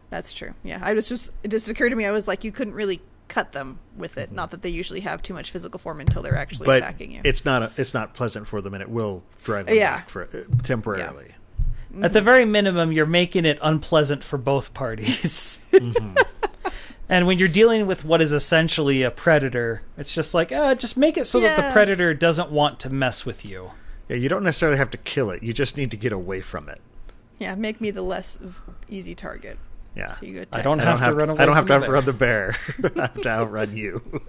That's true. Yeah, it just occurred to me. I was like, you couldn't really cut them with it. Not that they usually have too much physical form until they're actually attacking you. It's not pleasant for them, and it will drive them back for temporarily. Yeah. At the very minimum, you're making it unpleasant for both parties. And when you're dealing with what is essentially a predator, it's just like, just make it so that the predator doesn't want to mess with you. Yeah, you don't necessarily have to kill it. You just need to get away from it. Yeah, make me the less easy target. Yeah. So you I don't have to run away. I don't have to from outrun the bear. I have to outrun you.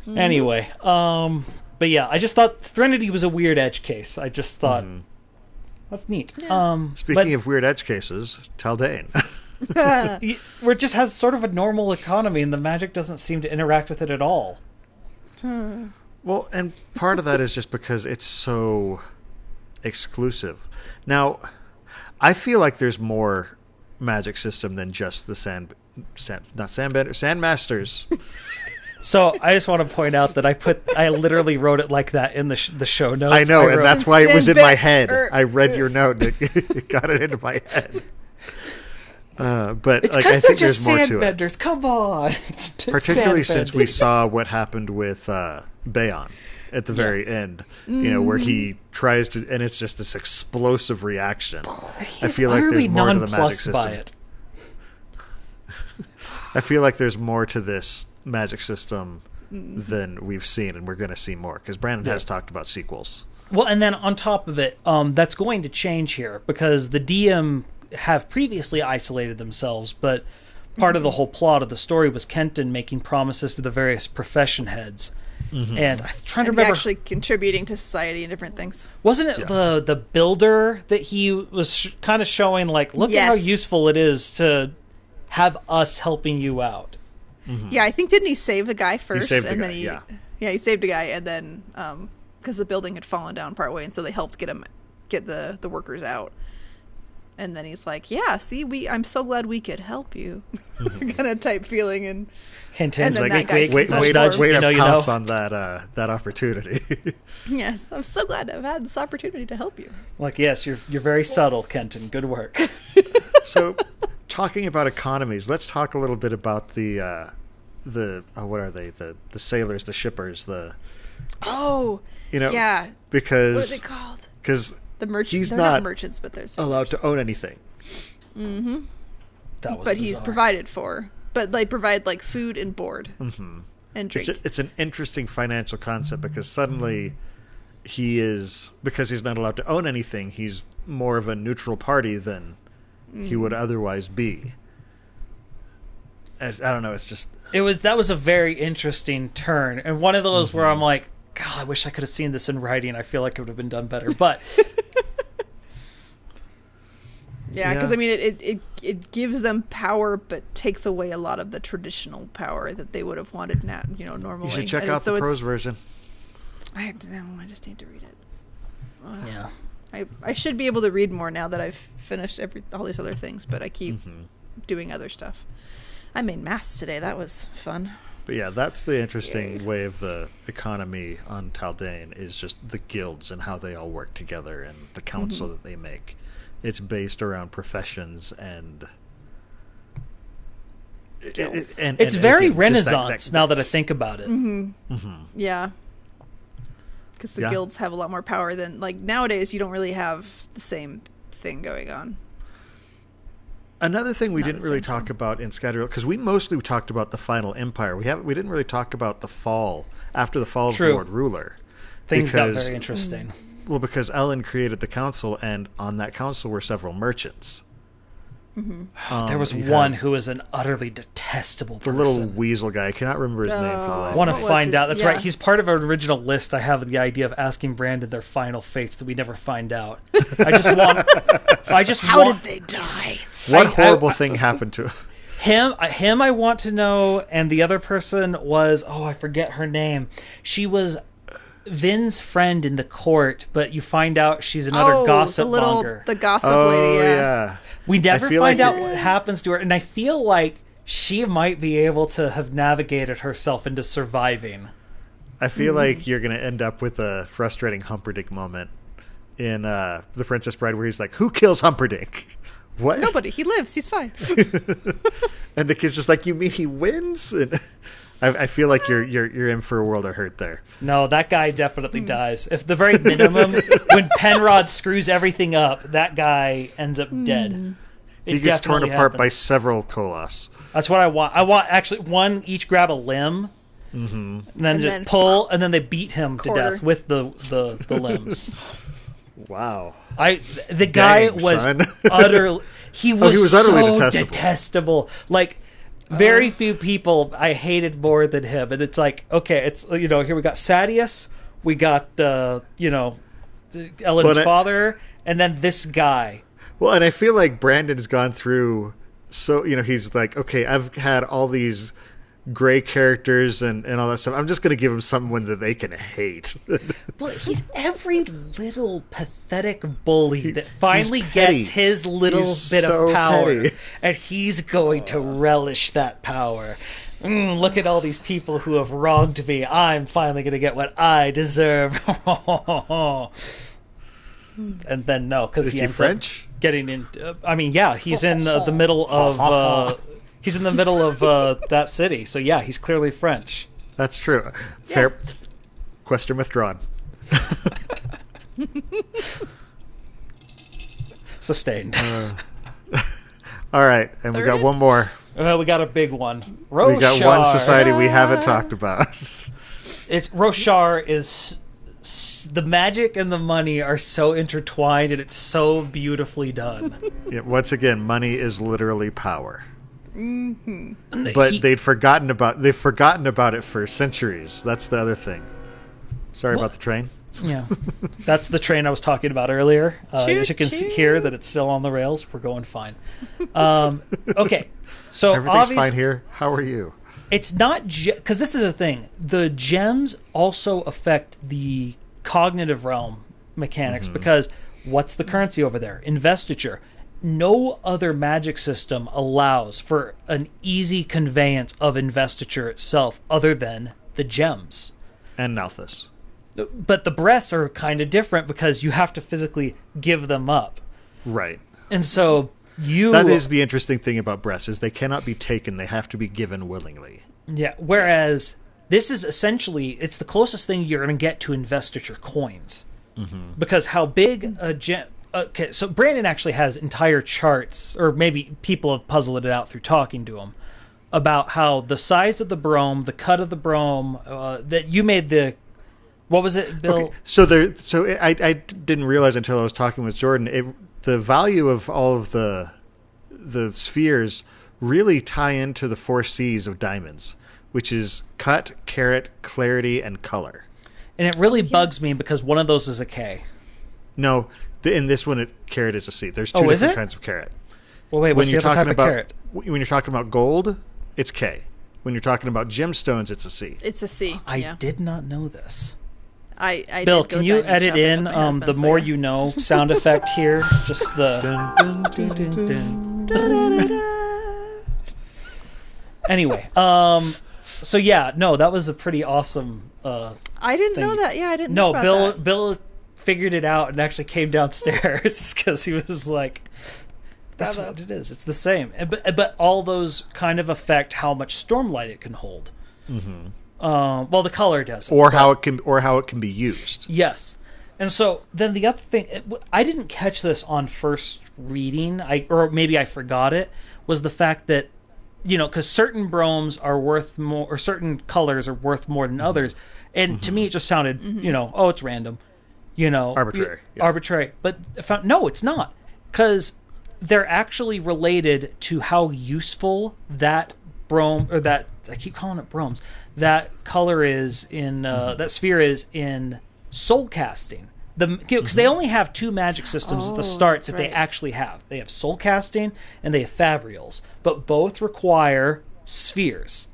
Anyway, but yeah, I just thought Threnody was a weird edge case. I just thought that's neat. Yeah. Speaking of weird edge cases, Taldane. Where it just has sort of a normal economy and the magic doesn't seem to interact with it at all. Well, and part of that is just because it's so exclusive. Now, I feel like there's more magic system than just the Sandmasters. So I just want to point out that I literally wrote it like that in the show notes. I know, and that's why it was in my head. I read your note and it got it into my head. But it's like, because I they're think just there's more to it. sandbenders. Come on. Particularly since we saw what happened with Bayon at the very end, where he tries to, and it's just this explosive reaction. I feel like there's more to the magic system. By it. I feel like there's more to this magic system than we've seen, and we're going to see more because Brandon has talked about sequels. Well, and then on top of it, that's going to change here because the DM have previously isolated themselves, but part of the whole plot of the story was Kenton making promises to the various profession heads. And I'm trying to remember, actually contributing to society and different things. Wasn't it the builder that he was kind of showing, like, look at how useful it is to have us helping you out? Yeah, I think didn't he save a guy first? He saved and a then guy, he saved a guy, and then because the building had fallen down partway, and so they helped get the workers out. And then he's like, "Yeah, see, I'm so glad we could help you," kind of type feeling. And Kenton's then like, way to you pounce know. on that opportunity. Yes, I'm so glad I've had this opportunity to help you. Like, yes, you're very subtle, Kenton. Good work. So, talking about economies, let's talk a little bit about the what are they? The sailors, the shippers, because what are they called? Because the merchants. He's they're not merchants, but they're sailors. allowed to own anything. That was but he's bizarre. provided for. But they provide like food and board and drink. It's an interesting financial concept because suddenly because he's not allowed to own anything, he's more of a neutral party than he would otherwise be. I don't know. It's just that was a very interesting turn, and one of those where I'm like, God, I wish I could have seen this in writing. I feel like it would have been done better, but yeah, because I mean, it gives them power, but takes away a lot of the traditional power that they would have wanted normally. You should check out the prose version. I have to know. I just need to read it. yeah. I should be able to read more now that I've finished all these other things, but I keep doing other stuff. I made masks today. That was fun. But yeah, that's the interesting way of the economy on Taldane is just the guilds and how they all work together and the council that they make. It's based around professions and it's very Renaissance now that I think about it. Yeah. Because the guilds have a lot more power than nowadays. You don't really have the same thing going on. Another thing we didn't really talk about in Scatterfield, because we mostly talked about the final empire. We didn't really talk about the fall after the fall of the Lord Ruler. Things got very interesting. Well, because Ellen created the council, and on that council were several merchants. There was one who was an utterly detestable person. The little weasel guy. I cannot remember his name for the life. I want to find out. That's right. He's part of an original list I have, the idea of asking Brandon their final fates that we never find out. How did they die? What horrible thing happened to him? Him I want to know, and the other person was, I forget her name. She was Vin's friend in the court, but you find out she's another gossip monger. The gossip lady, yeah. We never find out what happens to her, and I feel like she might be able to have navigated herself into surviving. I feel like you're going to end up with a frustrating Humperdinck moment in The Princess Bride where he's like, who kills Humperdinck? What? Nobody. He lives. He's fine. And the kid's just like, you mean he wins? And I feel like you're in for a world of hurt there. No, that guy definitely dies. If the very minimum, when Penrod screws everything up, that guy ends up dead. He gets torn apart by several Koloss. That's what I want. I want actually one each grab a limb, and then pull, and then they beat him to death with the limbs. Wow. The guy was utterly. He was utterly detestable. Like, very few people I hated more than him. And it's like, okay, it's, here we got Sadius, we got, Ellen's father, and then this guy. Well, and I feel like Brandon's gone through, so, he's like, okay, I've had all these gray characters and all that stuff. I'm just going to give him someone that they can hate. Well, he's every little pathetic bully that finally gets his little bit of power. Petty. And he's going to relish that power. Look at all these people who have wronged me. I'm finally going to get what I deserve. And then no, because he ends French? Up getting into. He's in the middle of. He's in the middle of that city, so yeah, he's clearly French. That's true. Fair. Question withdrawn. Sustained. All right, and we got one more. We got a big one. Roshar. We got one society we haven't talked about. Roshar is... The magic and the money are so intertwined, and it's so beautifully done. Yeah, once again, money is literally power. Mm-hmm. But they've forgotten about it for centuries. That's the other thing. Sorry about the train. Yeah, that's the train I was talking about earlier. As you can see here, that it's still on the rails. We're going fine. Okay, so everything's fine here. How are you? It's not because this is the thing. The gems also affect the cognitive realm mechanics because what's the currency over there? Investiture. No other magic system allows for an easy conveyance of investiture itself other than the gems. And Nalthus. But the breaths are kind of different because you have to physically give them up. Right. And so That is the interesting thing about breaths, is they cannot be taken. They have to be given willingly. Yeah, whereas this is essentially, it's the closest thing you're going to get to investiture coins. Mm-hmm. Because how big a gem... Okay, so Brandon actually has entire charts, or maybe people have puzzled it out through talking to him, about how the size of the brome, the cut of the brome, that you made the... What was it, Bill? Okay. I didn't realize until I was talking with Jordan, the value of all of the spheres really tie into the 4 C's of diamonds, which is cut, carat, clarity, and color. And it really bugs me because one of those is a K. No, in this one, carat is a C. There's 2 different kinds of carat. Well, wait, what's the other type of carat? When you're talking about gold, it's K. When you're talking about gemstones, it's a C. It's a C. I did not know this. I Bill, can you edit in the more you know sound effect here? Just the... Dun, dun, dun, dun, dun. Anyway, so yeah, no, that was a pretty awesome I didn't know that. Yeah, I didn't know about Bill, that. Bill figured it out and actually came downstairs because he was like, that's what it is. It's the same. But all those kind of affect how much stormlight it can hold. Mm-hmm. Well, the color does, or how it can be used. Yes, and so then the other thing, I didn't catch this on first reading, or maybe I forgot it, was the fact that because certain bromes are worth more, or certain colors are worth more than others, and to me it just sounded, it's random, arbitrary, arbitrary. But I found, no, it's not, because they're actually related to how useful that brome, or that, I keep calling it bromes, that color is in that sphere is in soul casting. Because they only have 2 magic systems at the start that they actually have. They have soul casting and they have fabrials, but both require spheres.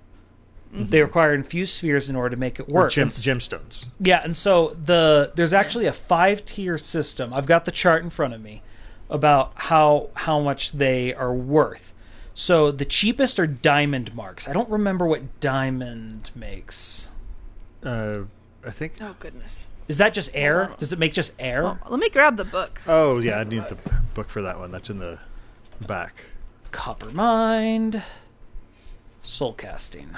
Mm-hmm. They require infused spheres in order to make it work. Gemstones. Yeah, and so there's actually a 5-tier system. I've got the chart in front of me about how much they are worth. So the cheapest are diamond marks. I don't remember what diamond makes. I think. Oh goodness. Is that just air? Does it make just air? Well, let me grab the book. Oh yeah, I need the book for that one. That's in the back. Copper Mind. Soul Casting.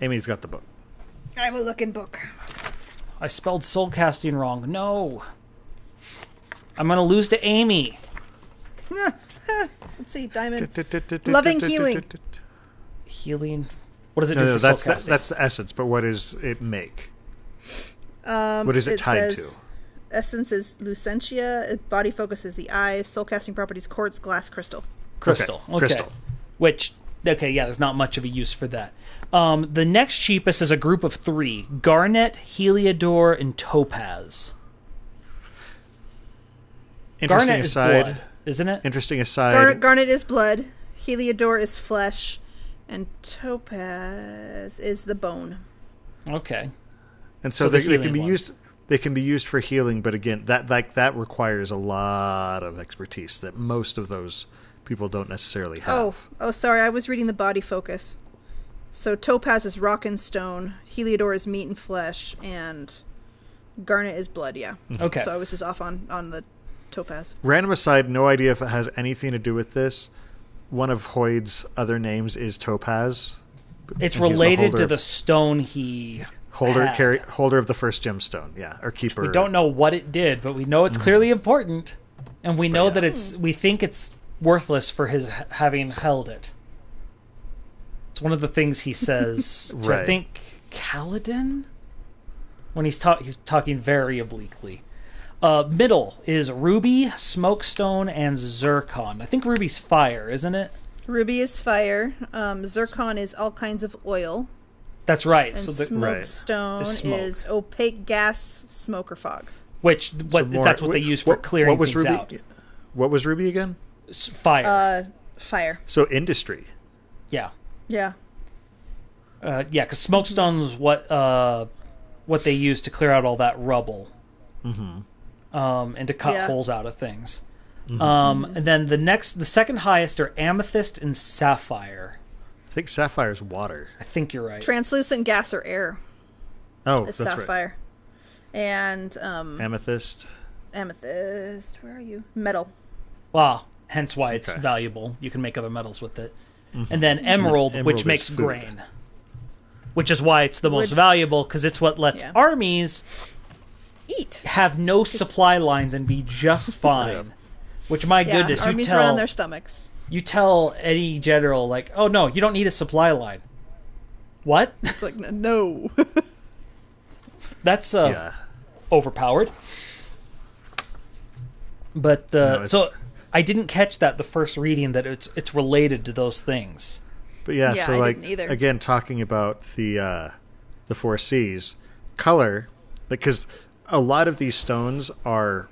Amy's got the book. I will look in book. I spelled Soul Casting wrong. No. I'm going to lose to Amy. Let's see, diamond. Loving healing. Healing. What does it do No, for that's soul casting? that's the essence. But what does it make? What is it tied to? Essence is Lucentia. Body focus is the eyes. Soul casting properties: quartz, glass, crystal. Crystal. Okay. Crystal. Which, okay, yeah, there's not much of a use for that. The next cheapest is a group of 3. Garnet, Heliodor, and Topaz. Interesting Garnet aside, is blood, isn't it? Interesting aside. Garnet is blood. Heliodor is flesh. And topaz is the bone. Okay. And so, So the they can healing be ones. used. They can be used for healing, but again, that requires a lot of expertise that most of those people don't necessarily have. Oh, sorry. I was reading the body focus. So topaz is rock and stone. Heliodor is meat and flesh, and garnet is blood. Yeah. Okay. So I was just off on the topaz. Random aside, no idea if it has anything to do with this. One of Hoyd's other names is Topaz. It's And he's the related to holder- the stone he holder had. holder of the first gemstone, yeah, or keeper. We don't know what it did, but we know it's clearly important, and we know that we think it's worthless for his having held it. It's one of the things he says to, I Right. think, Kaladin? When he's talking very obliquely. Middle is ruby, smokestone, and zircon. I think ruby's fire, isn't it? Ruby is fire. Zircon is all kinds of oil. That's right. And So smokestone Is smoke. is opaque gas, smoke, or fog. which that's what they use for clearing what was things Ruby? out. What was Ruby again? Fire. Fire. So industry. Yeah. Yeah. Yeah, because smokestone's what they use to clear out all that rubble. Mm-hmm. And to cut holes out of things. Mm-hmm. And then the second highest are amethyst and sapphire. I think sapphire's water. I think you're right. Translucent gas or air Oh, is that's sapphire. And Amethyst. amethyst. Where are you? Metal. Well, hence why it's Okay. valuable. You can make other metals with it. And then emerald, Emerald which is makes food. grain. Which is why it's the most Which- valuable, because it's what lets Yeah. armies Eat. have no supply lines and be just fine. Which, my Yeah, goodness, armies run on their stomachs. you tell any general, like, oh no, you don't need a supply line. What? It's like, no. That's Yeah. overpowered. But No, so it's- I didn't catch that the first reading that it's related to those things. But yeah, Yeah, so I like didn't either. again, talking about the 4 C's, color, because a lot of these stones are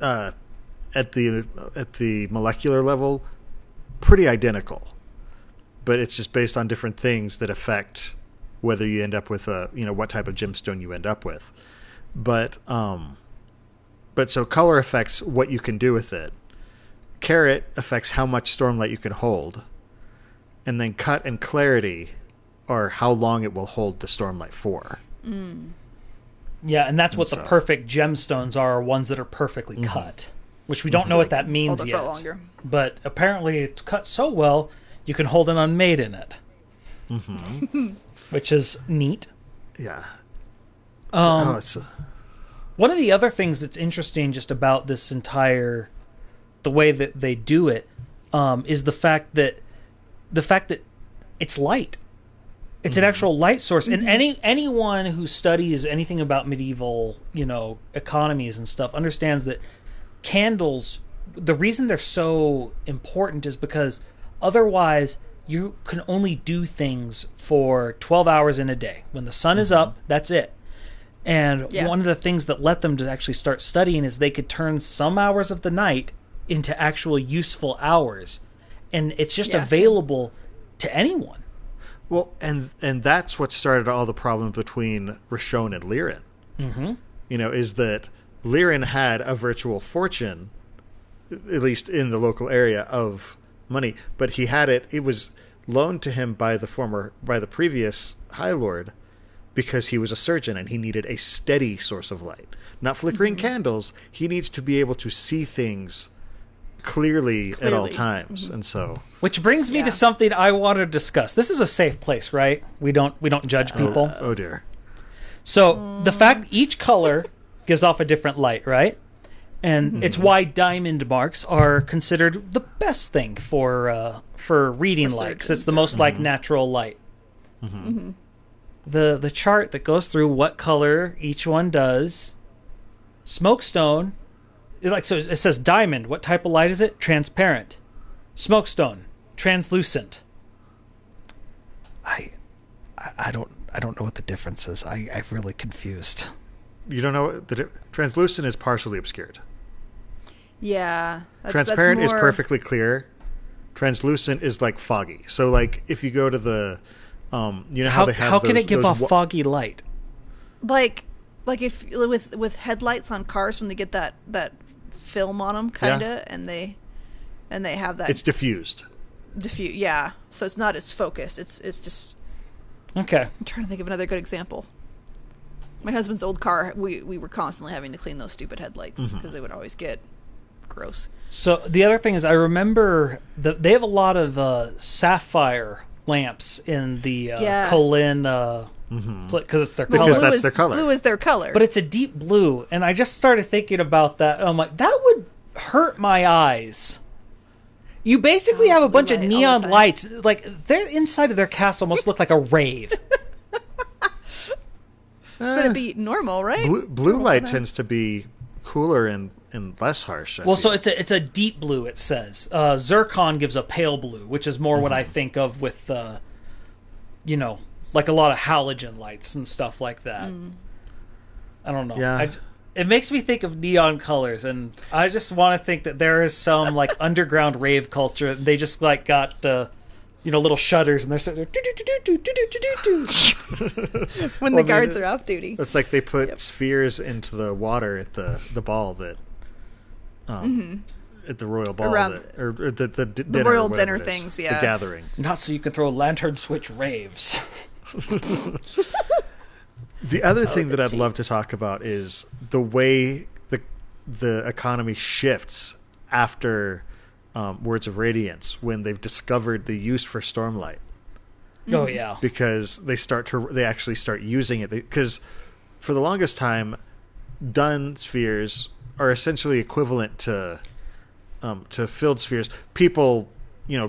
at the molecular level pretty identical, but it's just based on different things that affect whether you end up with what type of gemstone you end up with. But so color affects what you can do with it. Carat affects how much stormlight you can hold. And then cut and clarity are how long it will hold the stormlight for. Yeah, and that's what the so- perfect gemstones are ones that are perfectly cut, which we don't know what that means Hold it yet. for longer. But apparently it's cut so well you can hold an unmade in it, which is neat. Yeah. One of the other things that's interesting just about this entire the way that they do it is the fact that it's light. It's an actual light source, and anyone who studies anything about medieval, economies and stuff understands that candles. The reason they're so important is because otherwise you can only do things for 12 hours in a day. When the sun is up, that's it. And one of the things that let them to actually start studying is they could turn some hours of the night into actual useful hours, and it's just available to anyone. Well, and that's what started all the problems between Rishon and Lyran. Mm-hmm. Is that Lyran had a virtual fortune, at least in the local area, of money, but he had it was loaned to him by the previous High Lord, because he was a surgeon and he needed a steady source of light. Not flickering candles. He needs to be able to see things clearly. At all times. And so... Which brings me to something I want to discuss. This is a safe place, right? We don't judge people. Oh dear. So the fact each color gives off a different light, right? And it's why diamond marks are considered the best thing for reading light, because it's the most like natural light. The chart that goes through what color each one does. Smokestone, so it says diamond. What type of light is it? Transparent. Smokestone, translucent. I don't know what the difference is. I'm really confused. You don't know translucent is partially obscured. Yeah. Transparent that's more... is perfectly clear. Translucent is like foggy. So like if you go to the you know how they have how can it give off foggy light? Like if with headlights on cars when they get that film on them kinda and they have that, it's diffused. Yeah. So it's not as focused. It's just okay. I'm trying to think of another good example. My husband's old car, we were constantly having to clean those stupid headlights because they would always get gross. So the other thing is, I remember they have a lot of sapphire lamps in the Colin because it's their color. Because that's their color. Blue is their color. But it's a deep blue, and I just started thinking about that. And I'm like, that would hurt my eyes. You basically have a bunch of neon lights. Like, their inside of their castle almost look like a rave. But it'd be normal, right? Blue light tends to be cooler and less harsh. So it's a deep blue, it says. Zircon gives a pale blue, which is more what I think of with, like a lot of halogen lights and stuff like that. I don't know. Yeah. It makes me think of neon colors, and I just want to think that there is some like underground rave culture. They just like got little shutters, and they're sitting there when the guards are off duty. It's like they put spheres into the water at the ball that at the royal ball or the royal dinner things. Yeah, the gathering. Not so you can throw lantern switch raves. The other thing that I'd love to talk about is the way the economy shifts after Words of Radiance, when they've discovered the use for stormlight. Oh yeah, because they actually start using it, because for the longest time, dun spheres are essentially equivalent to filled spheres. People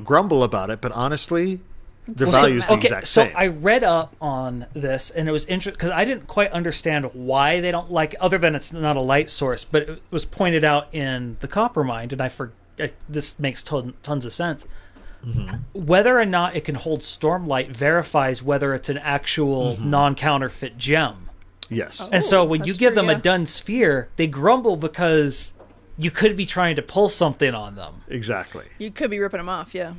grumble about it, but honestly, their value is the exact same. So I read up on this, and it was interesting because I didn't quite understand why they don't like, other than it's not a light source, but it was pointed out in the Coppermind, and this makes tons of sense. Whether or not it can hold stormlight verifies whether it's an actual non-counterfeit gem. Yes. And so when you give them a dun sphere, they grumble because you could be trying to pull something on them. Exactly. You could be ripping them off, yeah.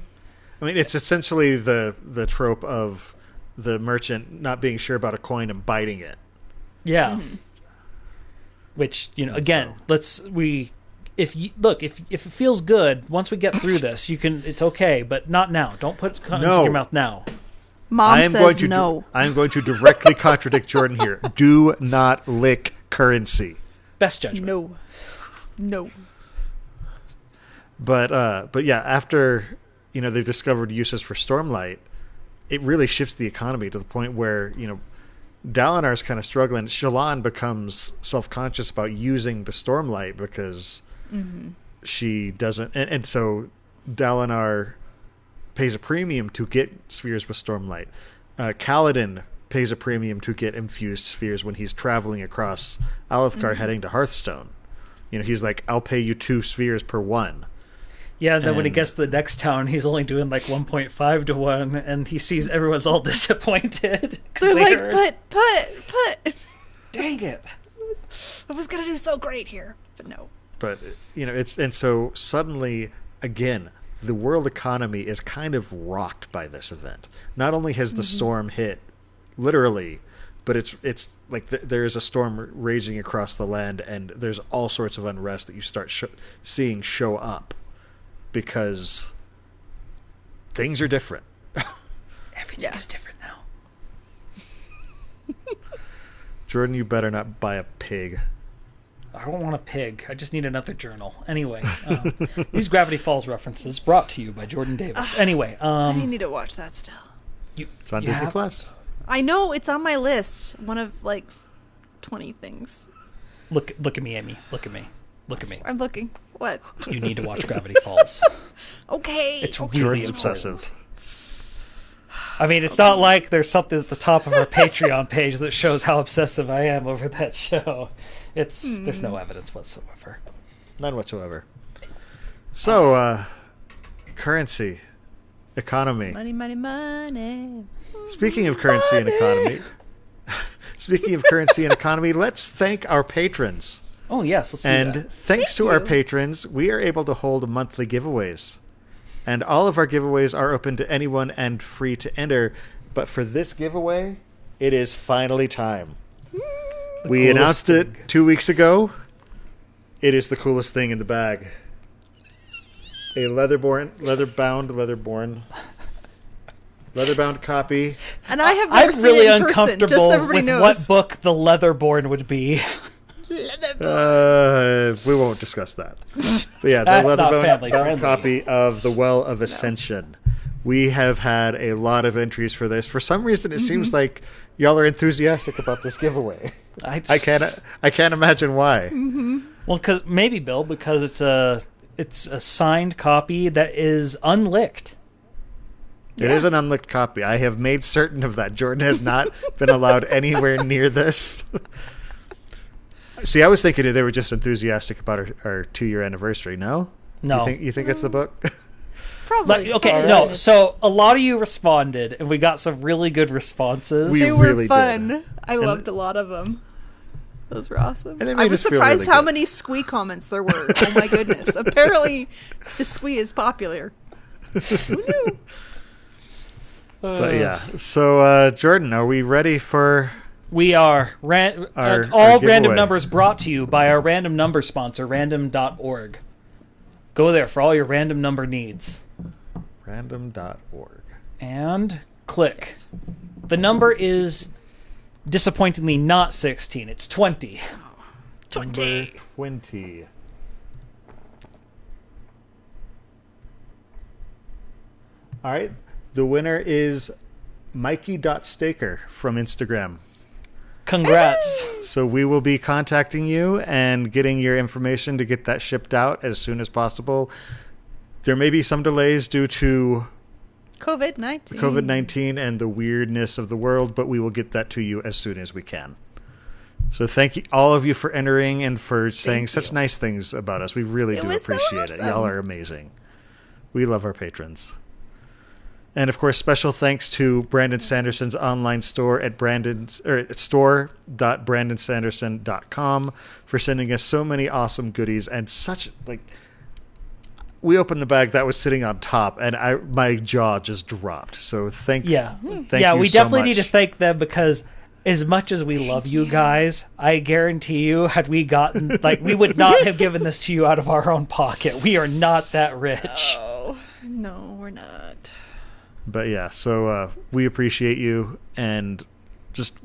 I mean, it's essentially the trope of the merchant not being sure about a coin and biting it. Yeah. Which, again, if it feels good, once we get through this, it's okay, but not now. Don't put it in your mouth now. Mom says no. I am going to directly contradict Jordan here. Do not lick currency. Best judgment. No. But yeah, after they've discovered uses for stormlight, it really shifts the economy to the point where Dalinar's kind of struggling. Shallan becomes self-conscious about using the stormlight because she doesn't, and so Dalinar pays a premium to get spheres with stormlight. Kaladin pays a premium to get infused spheres when he's traveling across Alethkar heading to Hearthstone. He's like, I'll pay you 2 spheres per one. Yeah, and then when he gets to the next town, he's only doing like 1.5 to 1, and he sees everyone's all disappointed. They're like, but. Dang it. I was going to do so great here, but no. But, and so suddenly, again, the world economy is kind of rocked by this event. Not only has the storm hit, literally, but it's like there is a storm raging across the land, and there's all sorts of unrest that you start seeing show up. Because things are different. Everything is different now. Jordan, you better not buy a pig. I don't want a pig. I just need another journal. Anyway, these Gravity Falls references brought to you by Jordan Davis. Anyway, I need to watch that still. It's on Disney Plus. I know, it's on my list. One of 20 things. Look at me, Amy. Look at me. I'm looking. What? You need to watch Gravity Falls. Okay. It's okay. really Jordan's obsessive. I mean, it's not like there's something at the top of our Patreon page that shows how obsessive I am over that show. There's no evidence whatsoever. None whatsoever. So, currency, economy. Money, money, money. Speaking of currency and economy, let's thank our patrons. Oh, yes, let's do And that. thanks to our patrons, we are able to hold monthly giveaways. And all of our giveaways are open to anyone and free to enter. But for this giveaway, it is finally time. We announced it 2 weeks ago. It is the coolest thing in the bag. A leather-bound copy. And I have never I'm seen really it in person, uncomfortable just so everybody with knows. what book the Leatherborn would be. We won't discuss that. But yeah, That's the not leather-bound family-friendly. copy of The Well of Ascension. We have had a lot of entries for this. For some reason, it seems like y'all are enthusiastic about this giveaway. I can't imagine why. Well, because it's a signed copy that is unlicked. It is an unlicked copy. I have made certain of that. Jordan has not been allowed anywhere near this. See, I was thinking they were just enthusiastic about our 2-year anniversary. No? No. You think it's the book? Probably. Okay, no. So a lot of you responded, and we got some really good responses. We They were really fun. did. I loved a lot of them. Those were awesome. And they I made was us feel surprised really how good. many squee comments there were. Oh my goodness. Apparently, the squee is popular. Who knew? But yeah. So, Jordan, are we ready for... We are. Our All giveaway. random numbers brought to you by our random number sponsor, random.org. Go there for all your random number needs. Random.org. And click. The number is disappointingly not 16. It's 20. Number 20. All right. The winner is Mikey.Staker from Instagram. Congrats. So we will be contacting you and getting your information to get that shipped out as soon as possible. There may be some delays due to COVID-19 and the weirdness of the world, but we will get that to you as soon as we can. So thank you, all of you, for entering and for saying such nice things about us. We really do appreciate it. Y'all are amazing. We love our patrons. And of course, special thanks to Brandon Sanderson's online store at store.brandonsanderson.com for sending us so many awesome goodies and such we opened the bag that was sitting on top and my jaw just dropped. So thank you. Yeah, we so definitely much. need to thank them because as much as we love you guys, I guarantee you, had we gotten we would not have given this to you out of our own pocket. We are not that rich. Oh, no, we're not. But yeah, so we appreciate you, and just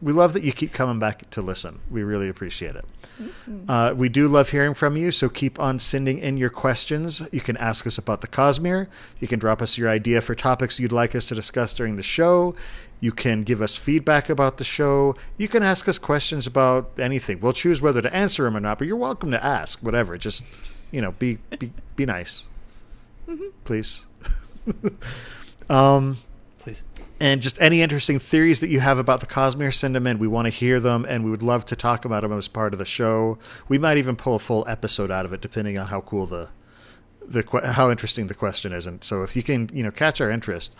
we love that you keep coming back to listen. We really appreciate it. Mm-hmm. We do love hearing from you, so keep on sending in your questions. You can ask us about the Cosmere. You can drop us your idea for topics you'd like us to discuss during the show. You can give us feedback about the show. You can ask us questions about anything. We'll choose whether to answer them or not, but you're welcome to ask whatever. Just, be nice. Mm-hmm. Please. Please. And just any interesting theories that you have about the Cosmere, send them in. We want to hear them, and we would love to talk about them as part of the show. We might even pull a full episode out of it, depending on how cool how interesting the question is. And so, if you can, catch our interest,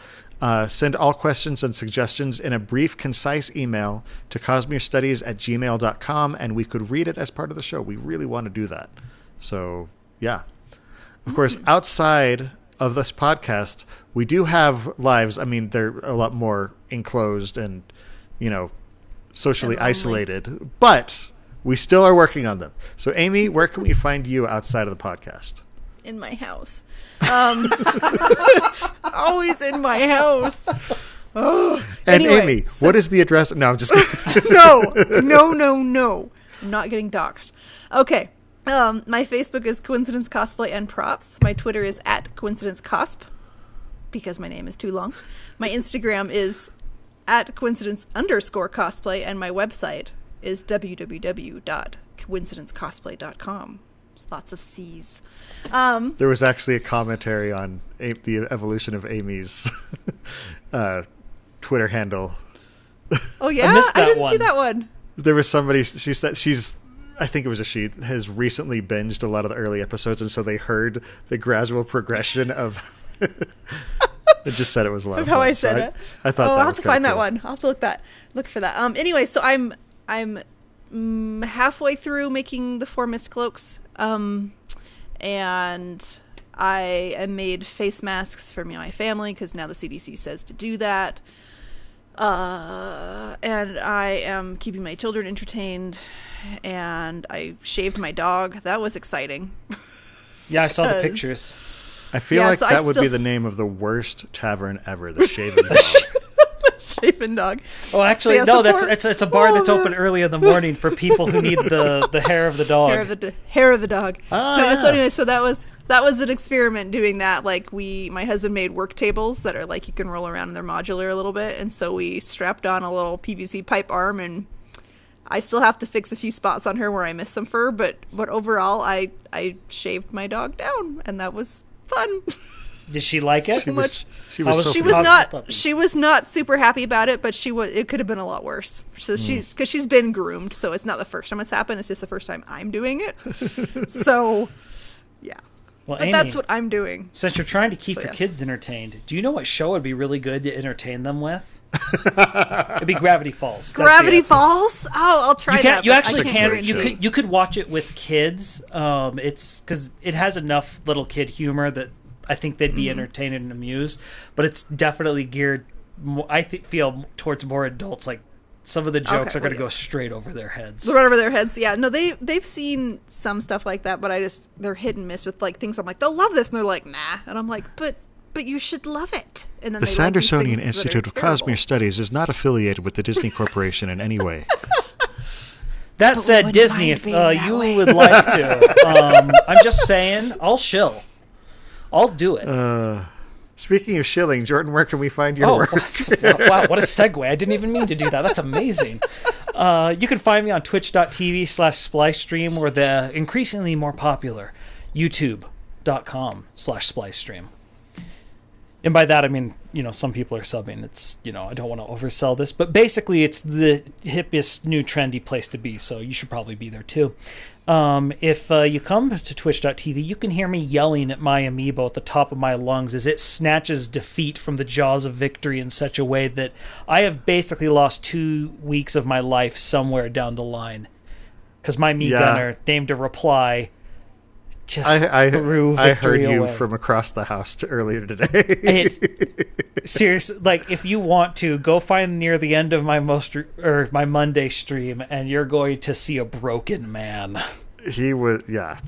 send all questions and suggestions in a brief, concise email to cosmerestudies@gmail.com, and we could read it as part of the show. We really want to do that. So, yeah. Of course, outside of this podcast, we do have lives. I mean, they're a lot more enclosed and, socially isolated, but we still are working on them. So, Amy, where can we find you outside of the podcast? In my house. Always in my house. Oh, And anyway, Amy, what is the address? No, I'm just kidding. No. I'm not getting doxxed. Okay. My Facebook is Coincidence Cosplay and Props. My Twitter is @CoincidenceCosp, because my name is too long. My Instagram is @coincidence_cosplay, and my website is www.coincidencecosplay.com. There's lots of C's. There was actually a commentary on the evolution of Amy's Twitter handle. Oh yeah, missed I that didn't one. see that one. There was somebody, she said I think it was she, has recently binged a lot of the early episodes, and so they heard the gradual progression of... It just said it was a lot of How fun. I said it. I thought that I'll have was to kinda find that cool. one. I'll have to look for that. Anyway, so I'm halfway through making the 4 mist cloaks, and I made face masks for me and my family because now the CDC says to do that. And I am keeping my children entertained, and I shaved my dog. That was exciting. Yeah, I saw the pictures. I feel Yeah, like so that I would be still- the name of the worst tavern ever, the Shaven Dog. Shaven dog. Oh, actually, So, yeah, no. support- It's a bar that's Oh, open early in the morning for people who need the hair of the dog. Hair of the dog. Ah, No, yeah. So anyway, so that was an experiment doing that. Like my husband made work tables that are like you can roll around and they're modular a little bit, and so we strapped on a little PVC pipe arm, and I still have to fix a few spots on her where I missed some fur, but overall I shaved my dog down, and that was fun. Did she like it? She was, she How was was so she? She was How's the not. puppy? She was not super happy about it, but it could have been a lot worse. So because she's been groomed, so it's not the first time it's happened. It's just the first time I'm doing it. So, yeah. Well, But Amy, that's what I'm doing. since you're trying to keep So, your yes. kids entertained, do you know what show would be really good to entertain them with? It'd be Gravity Falls. That's the Gravity answer. Falls. Oh, I'll try You that. can. You but I actually That's a can. great show. You could watch it with kids. It's because it has enough little kid humor that I think they'd be entertained and amused. But it's definitely geared. I feel towards more adults. Like some of the jokes Okay, are going to well, go straight over their heads. right over their heads. Yeah, no, they've seen some stuff like that, but they're hit and miss with like things. I'm like, they'll love this, and they're like, nah, and I'm like, but you should love it. And then The they like these Sandersonian things that are Institute of terrible. Cosmere Studies is not affiliated with the Disney Corporation in any way. That we said, wouldn't Disney, mind if being that you way. would like to, I'm just saying, I'll shill. I'll do it. Speaking of shilling, Jordan, where can we find your work? Wow, what a segue. I didn't even mean to do that. That's amazing. You can find me on twitch.tv/splicestream or the increasingly more popular youtube.com/splicestream. And by that, I mean, some people are subbing. It's, I don't want to oversell this, but basically it's the hippest, new, trendy place to be. So you should probably be there too. If you come to twitch.tv, you can hear me yelling at my amiibo at the top of my lungs as it snatches defeat from the jaws of victory in such a way that I have basically lost 2 weeks of my life somewhere down the line. Because my me Yeah. gunner named a reply just I threw I victory heard you away. from across the house earlier today. Seriously, like if you want to go find near the end of my my Monday stream, and you're going to see a broken man. He was, yeah.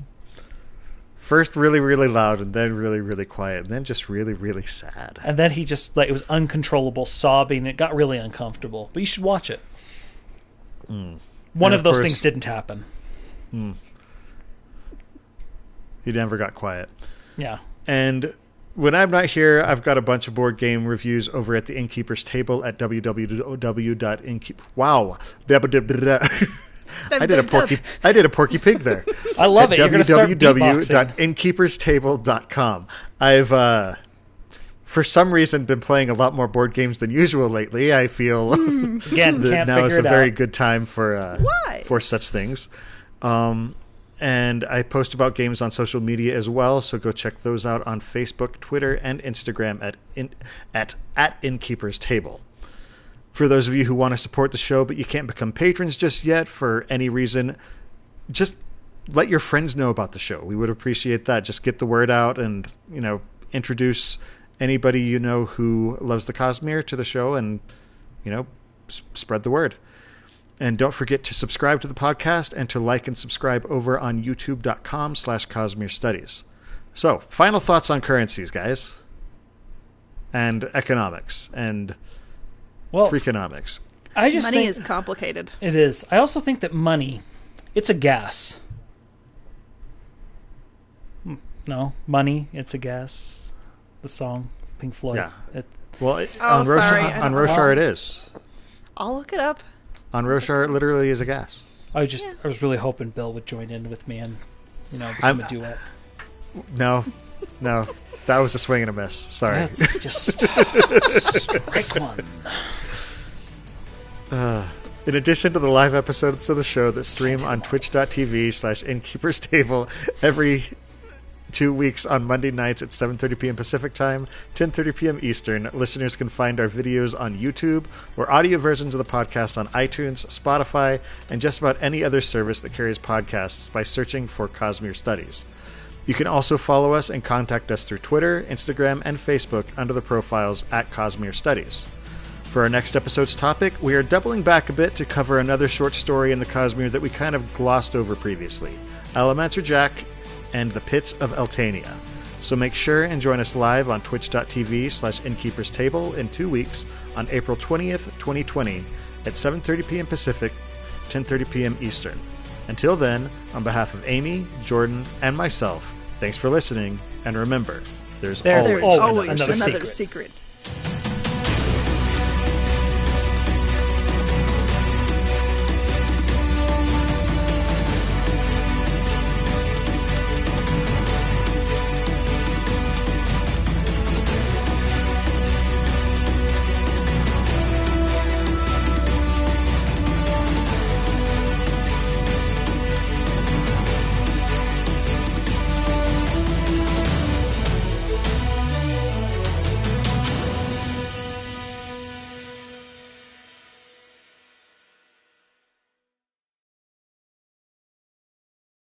First really, really loud, and then really, really quiet, and then just really, really sad. And then he just it was uncontrollable sobbing. It got really uncomfortable. But you should watch it. One And of of those course- things didn't happen. He never got quiet. Yeah. And when I'm not here, I've got a bunch of board game reviews over at the Innkeeper's Table at www.innkeep. Wow. I did a porky pig there. I love it. You're going to start beatboxing. www.innkeeperstable.com. I've for some reason been playing a lot more board games than usual lately. I feel Again, that can't now is figure a it very out. good time for Why? for such things. And I post about games on social media as well, so go check those out on Facebook, Twitter, and Instagram at Innkeeper's Table. For those of you who want to support the show but you can't become patrons just yet for any reason, just let your friends know about the show. We would appreciate that. Just get the word out and, introduce anybody you know who loves the Cosmere to the show and, spread the word. And don't forget to subscribe to the podcast and to like and subscribe over on youtube.com/Cosmere Studies. So, final thoughts on currencies, guys. And economics. And Well, Freakonomics. I just Money think is complicated. it is. I also think that money, it's a gas. No, money, it's a gas. The song, Pink Floyd. Yeah. It, Well, Oh, sorry, I on don't know. Roshar it is. I'll look it up. On Roshar, it literally is a gas. I was really hoping Bill would join in with me and become a duet. No, that was a swing and a miss. Sorry. That's just strike one. In addition to the live episodes of the show that stream on twitch.tv/innkeeperstable every 2 weeks on Monday nights at 7:30 p.m. Pacific Time, 10:30 p.m. Eastern, listeners can find our videos on YouTube or audio versions of the podcast on iTunes, Spotify, and just about any other service that carries podcasts by searching for Cosmere Studies. You can also follow us and contact us through Twitter, Instagram, and Facebook under the profiles at Cosmere Studies. For our next episode's topic, we are doubling back a bit to cover another short story in the Cosmere that we kind of glossed over previously, Allomancer Jack and the Pits of Eltania. So make sure and join us live on twitch.tv/innkeeperstable in 2 weeks on April 20th, 2020 at 7:30 p.m. Pacific, 10:30 p.m. Eastern. Until then, on behalf of Amy, Jordan, and myself, thanks for listening, and remember, there's There's always always Always another another secret.